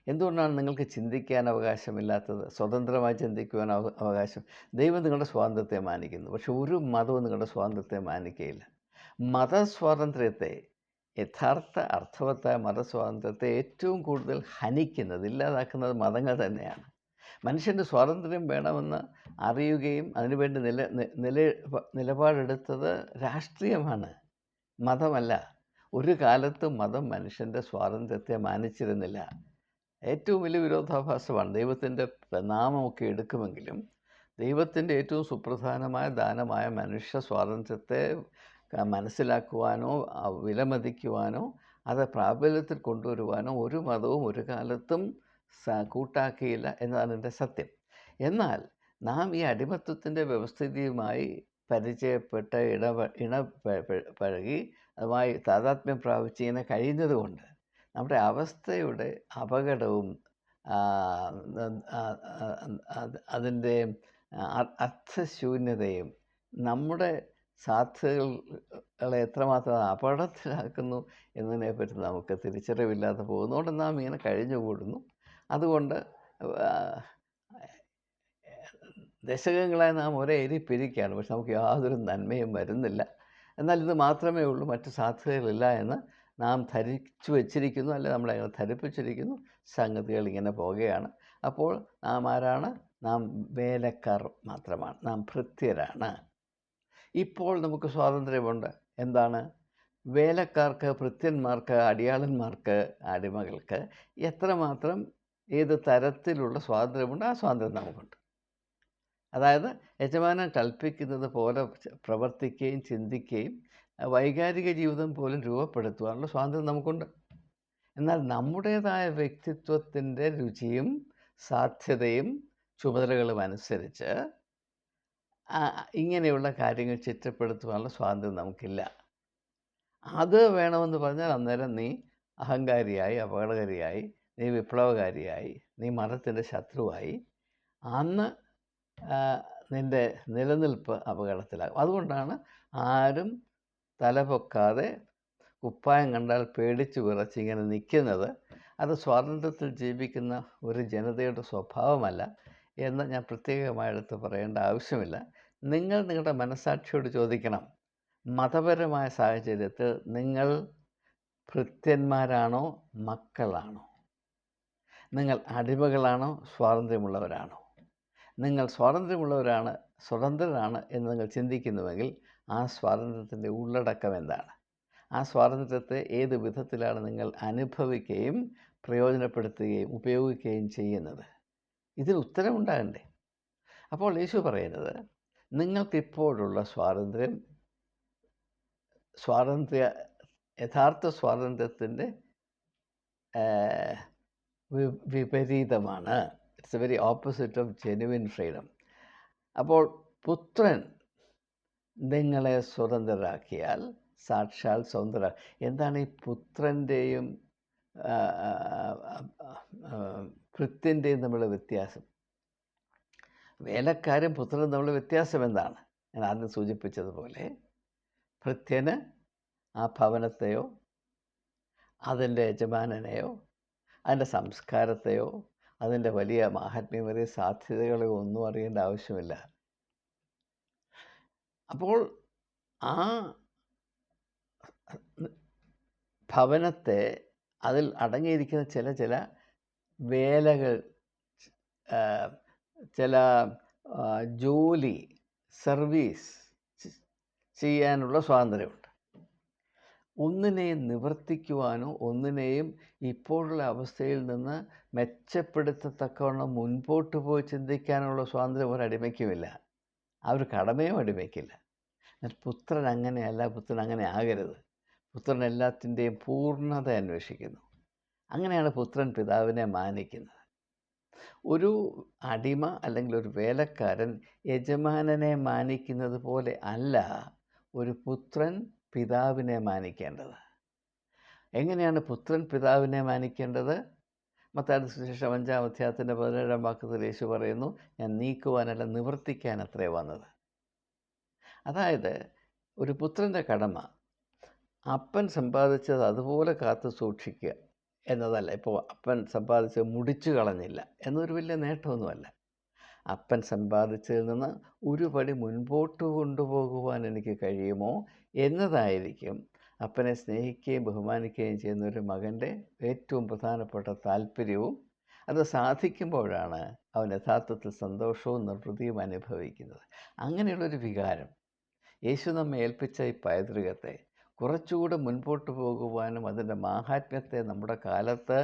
എന്തുകൊണ്ടാണ് നിങ്ങൾക്ക് ചിന്തിക്കാൻ അവകാശമില്ലാത്തത്, സ്വതന്ത്രമായി ചിന്തിക്കുവാൻ അവകാശം? ദൈവം നിങ്ങളുടെ സ്വാതന്ത്ര്യത്തെ മാനിക്കുന്നു, പക്ഷെ ഒരു മതവും നിങ്ങളുടെ സ്വാതന്ത്ര്യത്തെ മാനിക്കുകയില്ല. മതസ്വാതന്ത്ര്യത്തെ, യഥാർത്ഥ അർത്ഥവത്തായ മതസ്വാതന്ത്ര്യത്തെ ഏറ്റവും കൂടുതൽ ഹനിക്കുന്നത്, ഇല്ലാതാക്കുന്നത് മതങ്ങൾ തന്നെയാണ്. മനുഷ്യൻ്റെ സ്വാതന്ത്ര്യം വേണമെന്ന് അറിയുകയും അതിനുവേണ്ടി നിലപാടെടുത്തത് രാഷ്ട്രീയമാണ്, മതമല്ല. ഒരു കാലത്തും മതം മനുഷ്യൻ്റെ സ്വാതന്ത്ര്യത്തെ മാനിച്ചിരുന്നില്ല. ഏറ്റവും വലിയ വിരോധാഭാസമാണ്. ദൈവത്തിൻ്റെ നാമമൊക്കെ എടുക്കുമെങ്കിലും ദൈവത്തിൻ്റെ ഏറ്റവും സുപ്രധാനമായ ദാനമായ മനുഷ്യ സ്വാതന്ത്ര്യത്തെ മനസ്സിലാക്കുവാനോ വിലമതിക്കുവാനോ അത് പ്രാബല്യത്തിൽ കൊണ്ടുവരുവാനോ ഒരു മതവും ഒരു കാലത്തും കൂട്ടാക്കിയില്ല എന്നതാണ് എൻ്റെ സത്യം. എന്നാൽ നാം ഈ അടിമത്വത്തിൻ്റെ വ്യവസ്ഥിതിയുമായി പരിചയപ്പെട്ട് പഴകി അതുമായി താതാത്മ്യം പ്രാപിച്ച് ഇങ്ങനെ കഴിയുന്നത് കൊണ്ട് നമ്മുടെ അവസ്ഥയുടെ അപകടവും അതിൻ്റെ അർത്ഥശൂന്യതയും നമ്മുടെ സാധ്യതകളെ എത്രമാത്രം അപകടത്തിലാക്കുന്നു എന്നതിനെപ്പറ്റി നമുക്ക് തിരിച്ചറിവില്ലാതെ പോകുന്നതുകൊണ്ട് നാം ഇങ്ങനെ കഴിഞ്ഞുകൂടുന്നു. അതുകൊണ്ട് ദശകങ്ങളായി നാം ഒരേ എരിപ്പിരിക്കുകയാണ്, പക്ഷെ നമുക്ക് യാതൊരു നന്മയും വരുന്നില്ല. എന്നാൽ ഇത് മാത്രമേ ഉള്ളൂ, മറ്റു സാധ്യതകളില്ല എന്ന് നാം ധരിച്ചു വച്ചിരിക്കുന്നു, അല്ലെ നമ്മളെ ധരിപ്പിച്ചിരിക്കുന്നു. സംഗതികൾ ഇങ്ങനെ പോകുകയാണ്. അപ്പോൾ നാം ആരാണ്? നാം വേലക്കാർ മാത്രമാണ്, നാം ഭൃത്യരാണ്. ഇപ്പോൾ നമുക്ക് സ്വാതന്ത്ര്യമുണ്ട്. എന്താണ്? വേലക്കാർക്ക്, ഭൃത്യന്മാർക്ക്, അടിയാളന്മാർക്ക്, അടിമകൾക്ക് എത്രമാത്രം ഏത് തരത്തിലുള്ള സ്വാതന്ത്ര്യമുണ്ട്, ആ സ്വാതന്ത്ര്യം നമുക്കുണ്ട്. അതായത് യജമാനൻ കൽപ്പിക്കുന്നത് പോലെ പ്രവർത്തിക്കുകയും ചിന്തിക്കുകയും വൈകാരിക ജീവിതം പോലും രൂപപ്പെടുത്തുവാനുള്ള സ്വാതന്ത്ര്യം നമുക്കുണ്ട്. എന്നാൽ നമ്മുടേതായ വ്യക്തിത്വത്തിൻ്റെ രുചിയും സാധ്യതയും ചുമതലകളും അനുസരിച്ച് ഇങ്ങനെയുള്ള കാര്യങ്ങൾ ചിട്ടപ്പെടുത്തുവാനുള്ള സ്വാതന്ത്ര്യം നമുക്കില്ല. അത് വേണമെന്ന് പറഞ്ഞാൽ അന്നേരം നീ അഹങ്കാരിയായി, അപകടകാരിയായി, നീ വിപ്ലവകാരിയായി, നീ മതത്തിൻ്റെ ശത്രുവായി, അന്ന് നിൻ്റെ നിലനിൽപ്പ് അപകടത്തിലാകും. അതുകൊണ്ടാണ് ആരും തലപൊക്കാതെ കുപ്പായം കണ്ടാൽ പേടിച്ച് വിറച്ച് ഇങ്ങനെ നിൽക്കുന്നത്. അത് സ്വാതന്ത്ര്യത്തിൽ ജീവിക്കുന്ന ഒരു ജനതയുടെ സ്വഭാവമല്ല എന്ന് ഞാൻ പ്രത്യേകമായെടുത്ത് പറയേണ്ട ആവശ്യമില്ല. നിങ്ങൾ നിങ്ങളുടെ മനസ്സാക്ഷിയോട് ചോദിക്കണം, മതപരമായ സാഹചര്യത്തിൽ നിങ്ങൾ ഭൃത്യന്മാരാണോ, മക്കളാണോ? നിങ്ങൾ അടിമകളാണോ, സ്വാതന്ത്ര്യമുള്ളവരാണോ? നിങ്ങൾ സ്വതന്ത്രരാണ് എന്ന് നിങ്ങൾ ചിന്തിക്കുന്നുവെങ്കിൽ ആ സ്വാതന്ത്ര്യത്തിൻ്റെ ഉള്ളടക്കം എന്താണ്? ആ സ്വാതന്ത്ര്യത്തെ ഏത് വിധത്തിലാണ് നിങ്ങൾ അനുഭവിക്കുകയും പ്രയോജനപ്പെടുത്തുകയും ഉപയോഗിക്കുകയും ചെയ്യുന്നത്? ഇതിന് ഉത്തരമുണ്ടാകണ്ടേ? അപ്പോൾ യേശു പറയുന്നത്, നിങ്ങൾക്കിപ്പോഴുള്ള യഥാർത്ഥ സ്വാതന്ത്ര്യത്തിൻ്റെ വിപരീതമാണ്. It's A very opposite of genuine freedom. അപ്പോൾ പുത്രൻ നിങ്ങളെ സ്വതന്ത്രരാക്കിയാൽ സാക്ഷാൽ സ്വതന്ത്ര. എന്താണ് ഈ പുത്രൻ്റെയും ഭൃത്യൻ്റെയും തമ്മിലുള്ള വ്യത്യാസം? വേലക്കാരും പുത്രനും തമ്മിലുള്ള വ്യത്യാസം എന്താണ്? ഞാൻ ആദ്യം സൂചിപ്പിച്ചതുപോലെ ഭൃത്യന് ആ ഭവനത്തെയോ അതിൻ്റെ യജമാനനെയോ അതിൻ്റെ സംസ്കാരത്തെയോ അതിൻ്റെ വലിയ മാഹാത്മ്യമേറിയ സാധ്യതകളെയോ ഒന്നും അറിയേണ്ട ആവശ്യമില്ല. അപ്പോൾ ആ ഭവനത്തെ, അതിൽ അടങ്ങിയിരിക്കുന്ന ചില വേലകൾ, ചില ജോലി, സർവീസ് ചെയ്യാനുള്ള സ്വാതന്ത്ര്യമുണ്ട്. ഒന്നിനെയും നിവർത്തിക്കുവാനോ ഒന്നിനെയും ഇപ്പോഴുള്ള അവസ്ഥയിൽ നിന്ന് മെച്ചപ്പെടുത്തത്തക്കവണ്ണം മുൻപോട്ട് പോയി ചിന്തിക്കാനുള്ള സ്വാതന്ത്ര്യം ഒരടിമയ്ക്കുമില്ല. ആ ഒരു കടമയും അടിമയ്ക്കില്ല. എന്നാൽ പുത്രൻ അങ്ങനെയല്ല, പുത്രൻ അങ്ങനെ ആകരുത്. പുത്രൻ എല്ലാത്തിൻ്റെയും പൂർണ്ണത അന്വേഷിക്കുന്നു. അങ്ങനെയാണ് പുത്രൻ പിതാവിനെ മാനിക്കുന്നത്. ഒരു അടിമ അല്ലെങ്കിൽ ഒരു വേലക്കാരൻ യജമാനനെ മാനിക്കുന്നത് പോലെ അല്ല ഒരു പുത്രൻ പിതാവിനെ മാനിക്കേണ്ടത്. എങ്ങനെയാണ് പുത്രൻ പിതാവിനെ മാനിക്കേണ്ടത്? മത്തായിയുടെ സുവിശേഷം 5-ാം അധ്യായത്തിൻ്റെ 17-ാം വാക്യത്തിൽ യേശു പറയുന്നു, ഞാൻ നീക്കുവാനല്ല നിവർത്തിക്കാനത്രേ വന്നത്. അതായത് ഒരു പുത്രൻ്റെ കടമ അപ്പൻ സമ്പാദിച്ചത് അതുപോലെ കാത്തു സൂക്ഷിക്കുക എന്നതല്ല. ഇപ്പോൾ അപ്പൻ സമ്പാദിച്ചത് മുടിച്ചു കളഞ്ഞില്ല എന്നൊരു വലിയ നേട്ടമൊന്നുമല്ല. അപ്പൻ സമ്പാദിച്ചതിൽ നിന്ന് ഒരു പടി മുൻപോട്ട് കൊണ്ടുപോകുവാൻ എനിക്ക് കഴിയുമോ എന്നതായിരിക്കും അപ്പനെ സ്നേഹിക്കുകയും ബഹുമാനിക്കുകയും ചെയ്യുന്ന ഒരു മകൻ്റെ ഏറ്റവും പ്രധാനപ്പെട്ട താല്പര്യവും. അത് സാധിക്കുമ്പോഴാണ് അവൻ യഥാർത്ഥത്തിൽ സന്തോഷവും നിർവൃതിയും അനുഭവിക്കുന്നത്. അങ്ങനെയുള്ളൊരു വികാരം യേശു നമ്മെ ഏൽപ്പിച്ച ഈ പൈതൃകത്തെ കുറച്ചുകൂടെ മുൻപോട്ട് പോകുവാനും അതിൻ്റെ മാഹാത്മ്യത്തെ നമ്മുടെ കാലത്ത്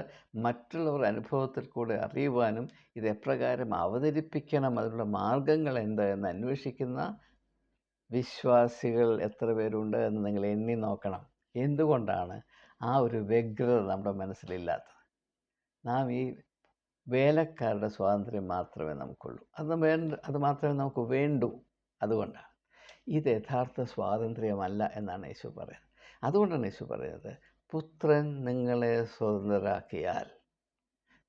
മറ്റുള്ളവർ അനുഭവത്തിൽ കൂടെ അറിയുവാനും ഇത് എപ്രകാരം അവതരിപ്പിക്കണം, അതിനുള്ള മാർഗങ്ങൾ എന്ത് എന്ന് അന്വേഷിക്കുന്ന വിശ്വാസികൾ എത്ര പേരുണ്ട് എന്ന് നിങ്ങൾ എണ്ണി നോക്കണം. എന്തുകൊണ്ടാണ് ആ ഒരു വ്യഗ്രത നമ്മുടെ മനസ്സിലില്ലാത്തത്? നാം ഈ വേലക്കാരുടെ സ്വാതന്ത്ര്യം മാത്രമേ നമുക്കുള്ളൂ. അത് മാത്രമേ നമുക്ക് വേണ്ടൂ. അതുകൊണ്ടാണ് ഇത് യഥാർത്ഥ സ്വാതന്ത്ര്യമല്ല എന്നാണ് യേശു പറയുന്നത്. അതുകൊണ്ടാണ് യേശു പറയുന്നത്, പുത്രൻ നിങ്ങളെ സ്വതന്ത്രരാക്കിയാൽ.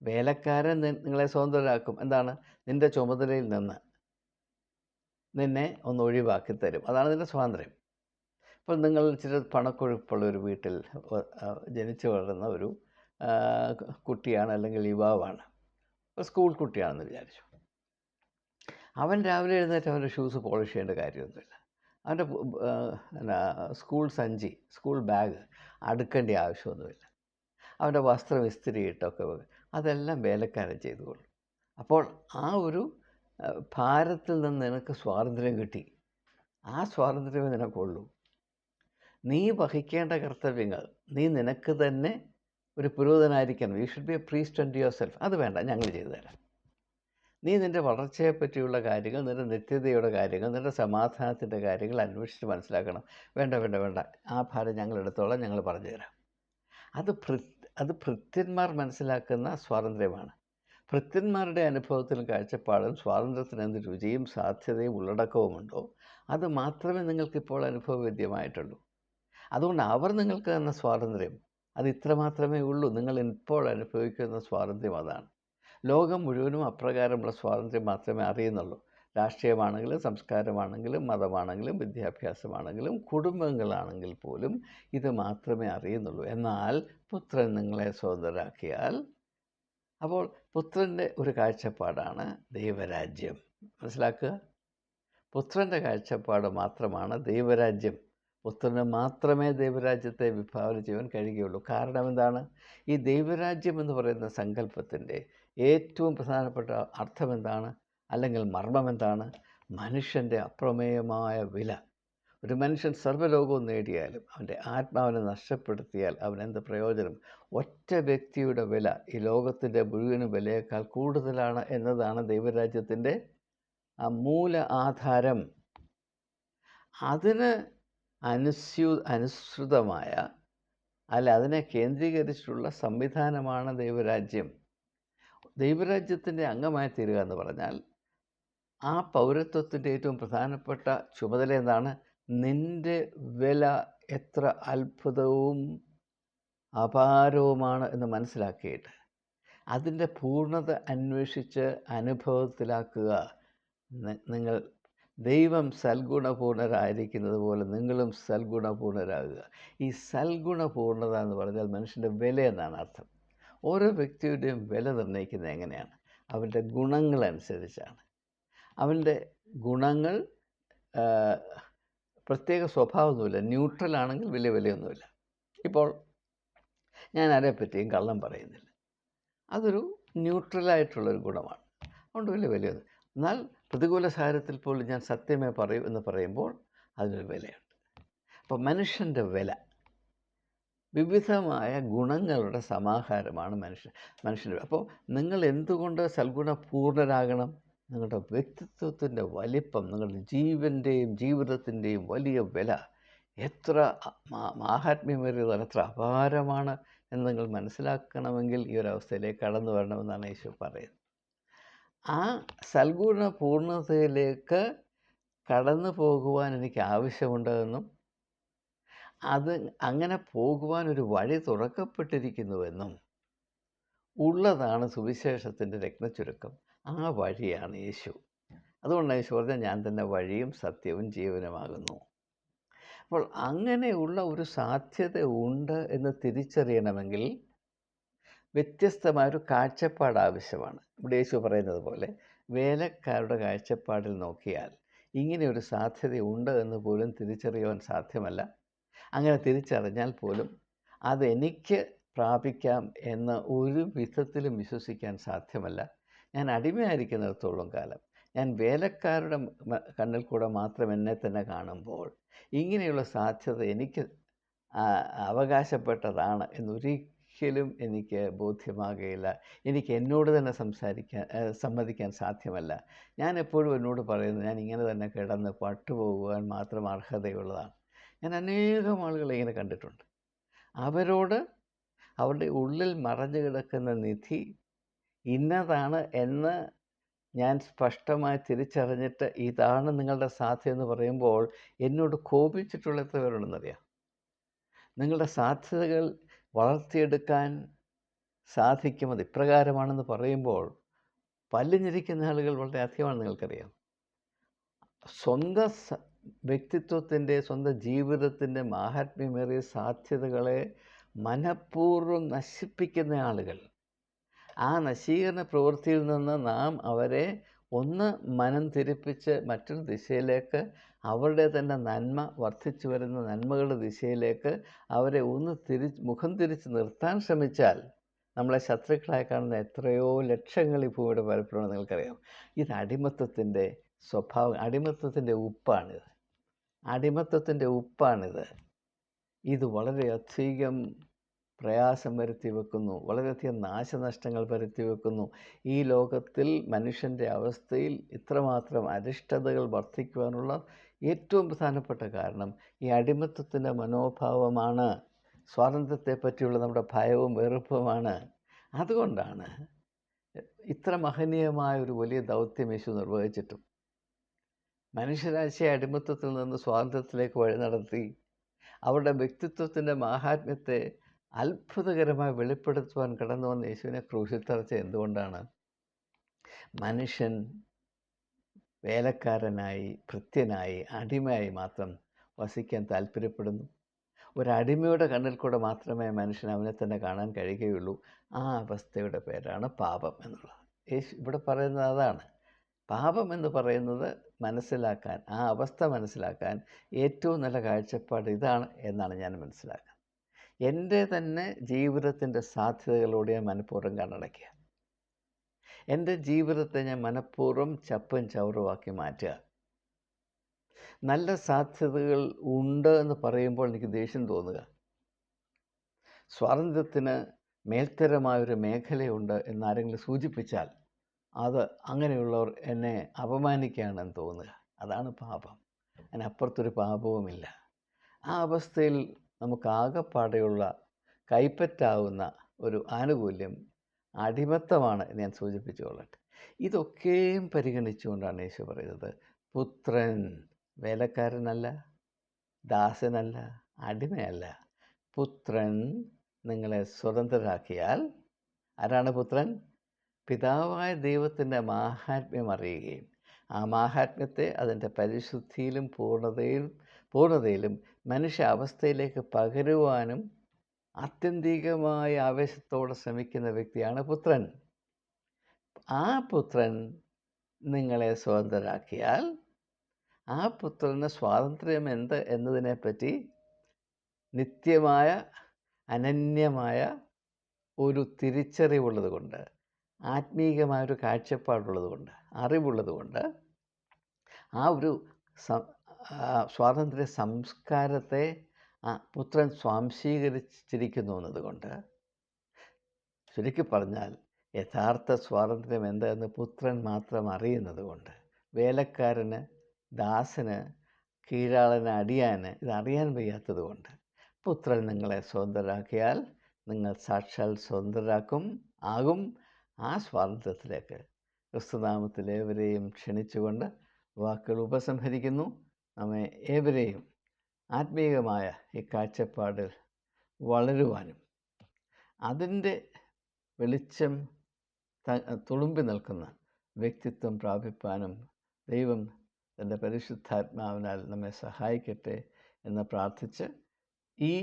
വേലക്കാരൻ നിങ്ങളെ സ്വതന്ത്രരാക്കും. എന്താണ്? നിൻ്റെ ചുമതലയിൽ നിന്ന് നിന്നെ ഒന്ന് ഒഴിവാക്കി തരും. അതാണ് നിൻ്റെ സ്വാതന്ത്ര്യം. ഇപ്പോൾ നിങ്ങൾ ഇച്ചിരി പണക്കൊഴുപ്പുള്ള ഒരു വീട്ടിൽ ജനിച്ചു വളർന്ന ഒരു കുട്ടിയാണ്, അല്ലെങ്കിൽ യുവാവാണ്, സ്കൂൾ കുട്ടിയാണെന്ന് വിചാരിച്ചു. അവൻ രാവിലെ എഴുന്നേറ്റ് അവൻ്റെ ഷൂസ് പോളിഷ് ചെയ്യേണ്ട കാര്യമൊന്നുമില്ല. അവൻ്റെ സ്കൂൾ സഞ്ചി, സ്കൂൾ ബാഗ് അടുക്കേണ്ട ആവശ്യമൊന്നുമില്ല. അവൻ്റെ വസ്ത്രം ഇസ്തിരിയിട്ടൊക്കെ അതെല്ലാം വേലക്കാരൻ ചെയ്തുകൊള്ളും. അപ്പോൾ ആ ഒരു ഭാരത്തിൽ നിന്ന് നിനക്ക് സ്വാതന്ത്ര്യം കിട്ടി. ആ സ്വാതന്ത്ര്യമേ നിനക്കുള്ളൂ. നീ വഹിക്കേണ്ട കർത്തവ്യങ്ങൾ, നീ നിനക്ക് തന്നെ ഒരു പുരോഹിതനായിരിക്കണം. You should be a priest unto your self. അത് വേണ്ട, ഞങ്ങൾ ചെയ്തു തരാം. നീ നിൻ്റെ വളർച്ചയെപ്പറ്റിയുള്ള കാര്യങ്ങൾ, നിൻ്റെ നിത്യതയുടെ കാര്യങ്ങൾ, നിൻ്റെ സമാധാനത്തിൻ്റെ കാര്യങ്ങൾ അന്വേഷിച്ച് മനസ്സിലാക്കണം. വേണ്ട വേണ്ട വേണ്ട, ആ ഭാരം ഞങ്ങൾ എടുത്തോളാം, ഞങ്ങൾ പറഞ്ഞു തരാം. അത് ഭൃത്യന്മാർ മനസ്സിലാക്കുന്ന സ്വാതന്ത്ര്യമാണ്. ഭൃത്യന്മാരുടെ അനുഭവത്തിലും കാഴ്ചപ്പാടും സ്വാതന്ത്ര്യത്തിന് എന്ത് രുചിയും സാധ്യതയും ഉള്ളടക്കവുമുണ്ടോ അത് മാത്രമേ നിങ്ങൾക്കിപ്പോൾ അനുഭവവേദ്യമായിട്ടുള്ളൂ. അതുകൊണ്ട് അവർ നിങ്ങൾക്ക് തന്ന സ്വാതന്ത്ര്യം അത് ഇത്ര മാത്രമേ ഉള്ളൂ. നിങ്ങൾ ഇപ്പോൾ അനുഭവിക്കുന്ന സ്വാതന്ത്ര്യം അതാണ്. ലോകം മുഴുവനും അപ്രകാരമുള്ള സ്വാതന്ത്ര്യം മാത്രമേ അറിയുന്നുള്ളൂ. രാഷ്ട്രീയമാണെങ്കിലും സംസ്കാരമാണെങ്കിലും മതമാണെങ്കിലും വിദ്യാഭ്യാസമാണെങ്കിലും കുടുംബങ്ങളാണെങ്കിൽ പോലും ഇത് മാത്രമേ അറിയുന്നുള്ളൂ. എന്നാൽ പുത്രൻ നിങ്ങളെ സ്വതന്ത്രരാക്കിയാൽ, അപ്പോൾ പുത്രൻ്റെ ഒരു കാഴ്ചപ്പാടാണ് ദൈവരാജ്യം. മനസ്സിലാക്കുക, പുത്രൻ്റെ കാഴ്ചപ്പാട് മാത്രമാണ് ദൈവരാജ്യം. പുത്രന് മാത്രമേ ദൈവരാജ്യത്തെ വിഭാവന ചെയ്യാൻ കഴിയുകയുള്ളൂ. കാരണം എന്താണ്? ഈ ദൈവരാജ്യം എന്ന് പറയുന്ന സങ്കല്പത്തിൻ്റെ ഏറ്റവും പ്രധാനപ്പെട്ട അർത്ഥം എന്താണ്, അല്ലെങ്കിൽ മർമ്മം എന്താണ്? മനുഷ്യൻ്റെ അപ്രമേയമായ വില. ഒരു മനുഷ്യൻ സർവ്വലോകവും നേടിയാലും അവൻ്റെ ആത്മാവിനെ നഷ്ടപ്പെടുത്തിയാൽ അവനെന്ത് പ്രയോജനം? ഒറ്റ വ്യക്തിയുടെ വില ഈ ലോകത്തിൻ്റെ മുഴുവനും വിലയേക്കാൾ കൂടുതലാണ് എന്നതാണ് ദൈവരാജ്യത്തിൻ്റെ മൂല ആധാരം. അതിന് അനുസൃതമായ അതിനെ കേന്ദ്രീകരിച്ചിട്ടുള്ള സംവിധാനമാണ് ദൈവരാജ്യം. ദൈവരാജ്യത്തിൻ്റെ അംഗമായി തീരുക എന്ന് പറഞ്ഞാൽ ആ പൗരത്വത്തിൻ്റെ ഏറ്റവും പ്രധാനപ്പെട്ട ചുമതല എന്താണ്? നിൻ്റെ വില എത്ര അത്ഭുതവും അപാരവുമാണ് എന്ന് മനസ്സിലാക്കിയിട്ട് അതിൻ്റെ പൂർണ്ണത അന്വേഷിച്ച് അനുഭവത്തിലാക്കുക. നിങ്ങൾ ദൈവം സൽഗുണപൂർണരായിരിക്കുന്നത് പോലെ നിങ്ങളും സൽഗുണപൂർണരാകുക. ഈ സൽഗുണപൂർണത എന്ന് പറഞ്ഞാൽ മനുഷ്യൻ്റെ വില എന്നാണ് അർത്ഥം. ഓരോ വ്യക്തിയുടെയും വില നിർണ്ണയിക്കുന്നത് എങ്ങനെയാണ്? അവൻ്റെ ഗുണങ്ങളനുസരിച്ചാണ്. അവൻ്റെ ഗുണങ്ങൾ പ്രത്യേക സ്വഭാവമൊന്നുമില്ല. ന്യൂട്രൽ ആണെങ്കിൽ വലിയ വിലയൊന്നുമില്ല. ഇപ്പോൾ ഞാൻ ആരെപ്പറ്റിയും കള്ളം പറയുന്നില്ല. അതൊരു ന്യൂട്രലായിട്ടുള്ളൊരു ഗുണമാണ്. അതുകൊണ്ട് വലിയ വിലയൊന്നും. എന്നാൽ പ്രതികൂല സാഹചര്യത്തിൽ പോലും ഞാൻ സത്യമേ പറയൂ എന്ന് പറയുമ്പോൾ അതിനൊരു വിലയുണ്ട്. അപ്പോൾ മനുഷ്യൻ്റെ വില വിവിധമായ ഗുണങ്ങളുടെ സമാഹാരമാണ് മനുഷ്യൻ്റെ. അപ്പോൾ നിങ്ങൾ എന്തുകൊണ്ട് സൽഗുണപൂർണരാകണം? നിങ്ങളുടെ വ്യക്തിത്വത്തിൻ്റെ വലിപ്പം, നിങ്ങളുടെ ജീവൻ്റെയും ജീവിതത്തിൻ്റെയും വലിയ വില എത്ര മാഹാത്മ്യമേറിയതാണ്, എത്ര അപാരമാണ് എന്ന് നിങ്ങൾ മനസ്സിലാക്കണമെങ്കിൽ ഈ ഒരവസ്ഥയിലേക്ക് കടന്നു വരണമെന്നാണ് യേശു പറയുന്നത്. ആ സൽഗുണ പൂർണ്ണതയിലേക്ക് കടന്നു പോകുവാൻ എനിക്ക് ആവശ്യമുണ്ടെന്നും അത് അങ്ങനെ പോകുവാൻ ഒരു വഴി തുറക്കപ്പെട്ടിരിക്കുന്നുവെന്നും ഉള്ളതാണ് സുവിശേഷത്തിൻ്റെ രത്നച്ചുരുക്കം. ആ വഴിയാണ് യേശു. അതുകൊണ്ടാണ് യേശു പറഞ്ഞാൽ ഞാൻ തന്നെ വഴിയും സത്യവും ജീവനുമാകുന്നു. അപ്പോൾ അങ്ങനെയുള്ള ഒരു സാധ്യത ഉണ്ട് എന്ന് തിരിച്ചറിയണമെങ്കിൽ വ്യത്യസ്തമായൊരു കാഴ്ചപ്പാട് ആവശ്യമാണ്. ഇവിടെ യേശു പറയുന്നത് പോലെ വേലക്കാരുടെ കാഴ്ചപ്പാടിൽ നോക്കിയാൽ ഇങ്ങനെയൊരു സാധ്യതയുണ്ട് എന്ന് പോലും തിരിച്ചറിയുവാൻ സാധ്യമല്ല. അങ്ങനെ തിരിച്ചറിഞ്ഞാൽ പോലും അതെനിക്ക് പ്രാപിക്കാം എന്ന് ഒരു വിധത്തിലും വിശ്വസിക്കാൻ സാധ്യമല്ല. ഞാൻ അടിമയായിരിക്കുന്നിടത്തോളം കാലം, ഞാൻ വേലക്കാരുടെ കണ്ണിൽ കൂടെ മാത്രം എന്നെ തന്നെ കാണുമ്പോൾ ഇങ്ങനെയുള്ള സാധ്യത എനിക്ക് അവകാശപ്പെട്ടതാണ് എന്നൊരിക്കലും എനിക്ക് ബോധ്യമാകുകയില്ല. എനിക്ക് എന്നോട് തന്നെ സമ്മതിക്കാൻ സാധ്യമല്ല. ഞാൻ എപ്പോഴും എന്നോട് പറയുന്നത് ഞാൻ ഇങ്ങനെ തന്നെ കിടന്ന് പട്ടുപോകുവാൻ മാത്രം അർഹതയുള്ളതാണ്. ഞാൻ അനേകം ആളുകളെ ഇങ്ങനെ കണ്ടിട്ടുണ്ട്. അവരോട് അവരുടെ ഉള്ളിൽ മറഞ്ഞു കിടക്കുന്ന നിധി ഇന്നതാണ് എന്ന് ഞാൻ സ്പഷ്ടമായി തിരിച്ചറിഞ്ഞിട്ട് ഇതാണ് നിങ്ങളുടെ സാധ്യത എന്ന് പറയുമ്പോൾ എന്നോട് കോപിച്ചിട്ടുള്ള എത്ര പേരുണ്ടെന്നറിയാം. നിങ്ങളുടെ സാധ്യതകൾ വളർത്തിയെടുക്കാൻ സാധിക്കും, അത് ഇപ്രകാരമാണെന്ന് പറയുമ്പോൾ പല്ലിഞ്ഞിരിക്കുന്ന ആളുകൾ വളരെ അധികമാണ്. നിങ്ങൾക്കറിയാം, സ്വന്തം വ്യക്തിത്വത്തിൻ്റെ, സ്വന്തം ജീവിതത്തിൻ്റെ മാഹാത്മ്യമേറിയ സാധ്യതകളെ മനഃപൂർവ്വം നശിപ്പിക്കുന്ന ആളുകൾ. ആ നശീകരണ പ്രവൃത്തിയിൽ നിന്ന് നാം അവരെ ഒന്ന് മനം തിരിപ്പിച്ച് മറ്റൊരു ദിശയിലേക്ക്, അവരുടെ തന്നെ നന്മ വർദ്ധിച്ചു വരുന്ന നന്മകളുടെ ദിശയിലേക്ക് അവരെ ഒന്ന് മുഖം തിരിച്ച് നിർത്താൻ ശ്രമിച്ചാൽ നമ്മളെ ശത്രുക്കളായി കാണുന്ന എത്രയോ ലക്ഷങ്ങൾ ഈ ഭൂമിയുടെ പരപ്പിലാണ്. നിങ്ങൾക്കറിയാം, ഇത് അടിമത്തത്തിൻ്റെ സ്വഭാവം, അടിമത്തത്തിൻ്റെ ഉപ്പാണിത്. അടിമത്തത്തിൻ്റെ ഉപ്പാണിത്. ഇത് വളരെയധികം പ്രയാസം വരുത്തി വെക്കുന്നു, വളരെയധികം നാശനഷ്ടങ്ങൾ വരുത്തി വെക്കുന്നു. ഈ ലോകത്തിൽ മനുഷ്യൻ്റെ അവസ്ഥയിൽ ഇത്രമാത്രം അരിഷ്ടതകൾ വർദ്ധിക്കുവാനുള്ള ഏറ്റവും പ്രധാനപ്പെട്ട കാരണം ഈ അടിമത്തത്തിൻ്റെ മനോഭാവമാണ്. സ്വാതന്ത്ര്യത്തെ പറ്റിയുള്ള നമ്മുടെ ഭയവും വെറുപ്പുമാണ്. അതുകൊണ്ടാണ് ഇത്ര മഹനീയമായ ഒരു വലിയ ദൗത്യം യേശു നിർവഹിച്ചിട്ടും മനുഷ്യരാശിയെ അടിമത്തത്തിൽ നിന്ന് സ്വാതന്ത്ര്യത്തിലേക്ക് വഴി നടത്തി അവരുടെ വ്യക്തിത്വത്തിൻ്റെ മാഹാത്മ്യത്തെ അത്ഭുതകരമായി വെളിപ്പെടുത്തുവാൻ കടന്നു വന്ന യേശുവിനെ ക്രൂശിൽ തറച്ച എന്തുകൊണ്ടാണ്? മനുഷ്യൻ വേലക്കാരനായി, ഭൃത്യനായി, അടിമയായി മാത്രം വസിക്കാൻ താല്പര്യപ്പെടുന്നു. ഒരടിമയുടെ കണ്ണിൽ കൂടെ മാത്രമേ മനുഷ്യൻ അവനെ തന്നെ കാണാൻ കഴിയുകയുള്ളൂ. ആ അവസ്ഥയുടെ പേരാണ് പാപം എന്നുള്ളത്. യേശു ഇവിടെ പറയുന്നത് അതാണ്. പാപം എന്ന് പറയുന്നത് മനസ്സിലാക്കാൻ, ആ അവസ്ഥ മനസ്സിലാക്കാൻ ഏറ്റവും നല്ല കാഴ്ചപ്പാട് ഇതാണ് എന്നാണ് ഞാൻ മനസ്സിലാക്കുന്നത്. എൻ്റെ തന്നെ ജീവിതത്തിൻ്റെ സാധ്യതകളോട് ഞാൻ മനഃപൂർവ്വം കണ്ണടയ്ക്കുക. എൻ്റെ ജീവിതത്തെ ഞാൻ മനഃപൂർവ്വം ചപ്പും ചവറുമാക്കി മാറ്റുക. നല്ല സാധ്യതകൾ ഉണ്ട് എന്ന് പറയുമ്പോൾ എനിക്ക് ദേഷ്യം തോന്നുക. സ്വാതന്ത്ര്യത്തിന് മേൽത്തരമായൊരു മേഖലയുണ്ട് എന്നാരെങ്കിലും സൂചിപ്പിച്ചാൽ അത് അങ്ങനെയുള്ളവർ എന്നെ അപമാനിക്കുകയാണെന്ന് തോന്നുക. അതാണ് പാപം. അതിനപ്പുറത്തൊരു പാപവുമില്ല. ആ അവസ്ഥയിൽ നമുക്ക് ആകെപ്പാടെയുള്ള കൈപ്പറ്റാവുന്ന ഒരു ആനുകൂല്യം അടിമത്തമാണ് എന്ന് ഞാൻ സൂചിപ്പിച്ചുകൊള്ളട്ടെ. ഇതൊക്കെയും പരിഗണിച്ചുകൊണ്ടാണ് യേശു പറയുന്നത്, പുത്രൻ വേലക്കാരനല്ല, ദാസനല്ല, അടിമയല്ല. പുത്രൻ നിങ്ങളെ സ്വതന്ത്രരാക്കിയാൽ, ആരാണ് പുത്രൻ? പിതാവായ ദൈവത്തിൻ്റെ മാഹാത്മ്യം അറിയുകയും ആ മാഹാത്മ്യത്തെ അതിൻ്റെ പരിശുദ്ധിയിലും പൂർണ്ണതയിലും മനുഷ്യ അവസ്ഥയിലേക്ക് പകരുവാനും ആത്യന്തികമായ ആവേശത്തോടെ ശ്രമിക്കുന്ന വ്യക്തിയാണ് പുത്രൻ. ആ പുത്രൻ നിങ്ങളെ സ്വതന്ത്രരാക്കിയാൽ, ആ പുത്രന് സ്വാതന്ത്ര്യം എന്ത് എന്നതിനെപ്പറ്റി നിത്യമായ അനന്യമായ ഒരു തിരിച്ചറിവുള്ളത് കൊണ്ട്, ആത്മീകമായൊരു കാഴ്ചപ്പാടുള്ളത് കൊണ്ട്, അറിവുള്ളത് കൊണ്ട്, ആ ഒരു സ്വാതന്ത്ര്യ സംസ്കാരത്തെ പുത്രൻ സ്വാംശീകരിച്ചിരിക്കുന്നു എന്നതുകൊണ്ട്, ചുരുക്കി പറഞ്ഞാൽ യഥാർത്ഥ സ്വാതന്ത്ര്യം എന്താണെന്ന് പുത്രൻ മാത്രം അറിയുന്നത് കൊണ്ട്, വേലക്കാരന്, ദാസന്, കീഴാളന്, അടിയാന് ഇതറിയാൻ വയ്യാത്തത് കൊണ്ട്, പുത്രൻ നിങ്ങളെ സ്വതന്ത്രരാക്കിയാൽ നിങ്ങൾ സാക്ഷാൽ ആകും. ആ സ്വാതന്ത്ര്യത്തിലേക്ക് ക്രിസ്തുനാമത്തിൽ ഏവരെയും ക്ഷണിച്ചുകൊണ്ട് വാക്കുകൾ ഉപസംഹരിക്കുന്നു. നമ്മെ ഏവരെയും ആത്മീയമായ ഈ കാഴ്ചപ്പാടിൽ വളരുവാനും അതിൻ്റെ വെളിച്ചം തുളുമ്പി നിൽക്കുന്ന വ്യക്തിത്വം പ്രാപിപ്പാനും ദൈവം തൻ്റെ പരിശുദ്ധാത്മാവിനാൽ നമ്മെ സഹായിക്കട്ടെ എന്ന് പ്രാർത്ഥിച്ച്, ഈ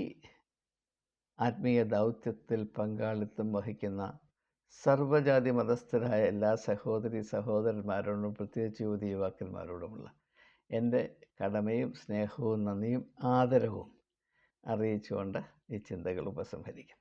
ആത്മീയ ദൗത്യത്തിൽ പങ്കാളിത്തം വഹിക്കുന്ന സർവ്വജാതി മതസ്ഥരായ എല്ലാ സഹോദരി സഹോദരന്മാരോടും, പ്രത്യേകിച്ച് യുവതി യുവാക്കന്മാരോടുമുള്ള എൻ്റെ കടമയും സ്നേഹവും നന്ദിയും ആദരവും അറിയിച്ചുകൊണ്ട് ഈ ചിന്തകൾ ഉപസംഹരിക്കും.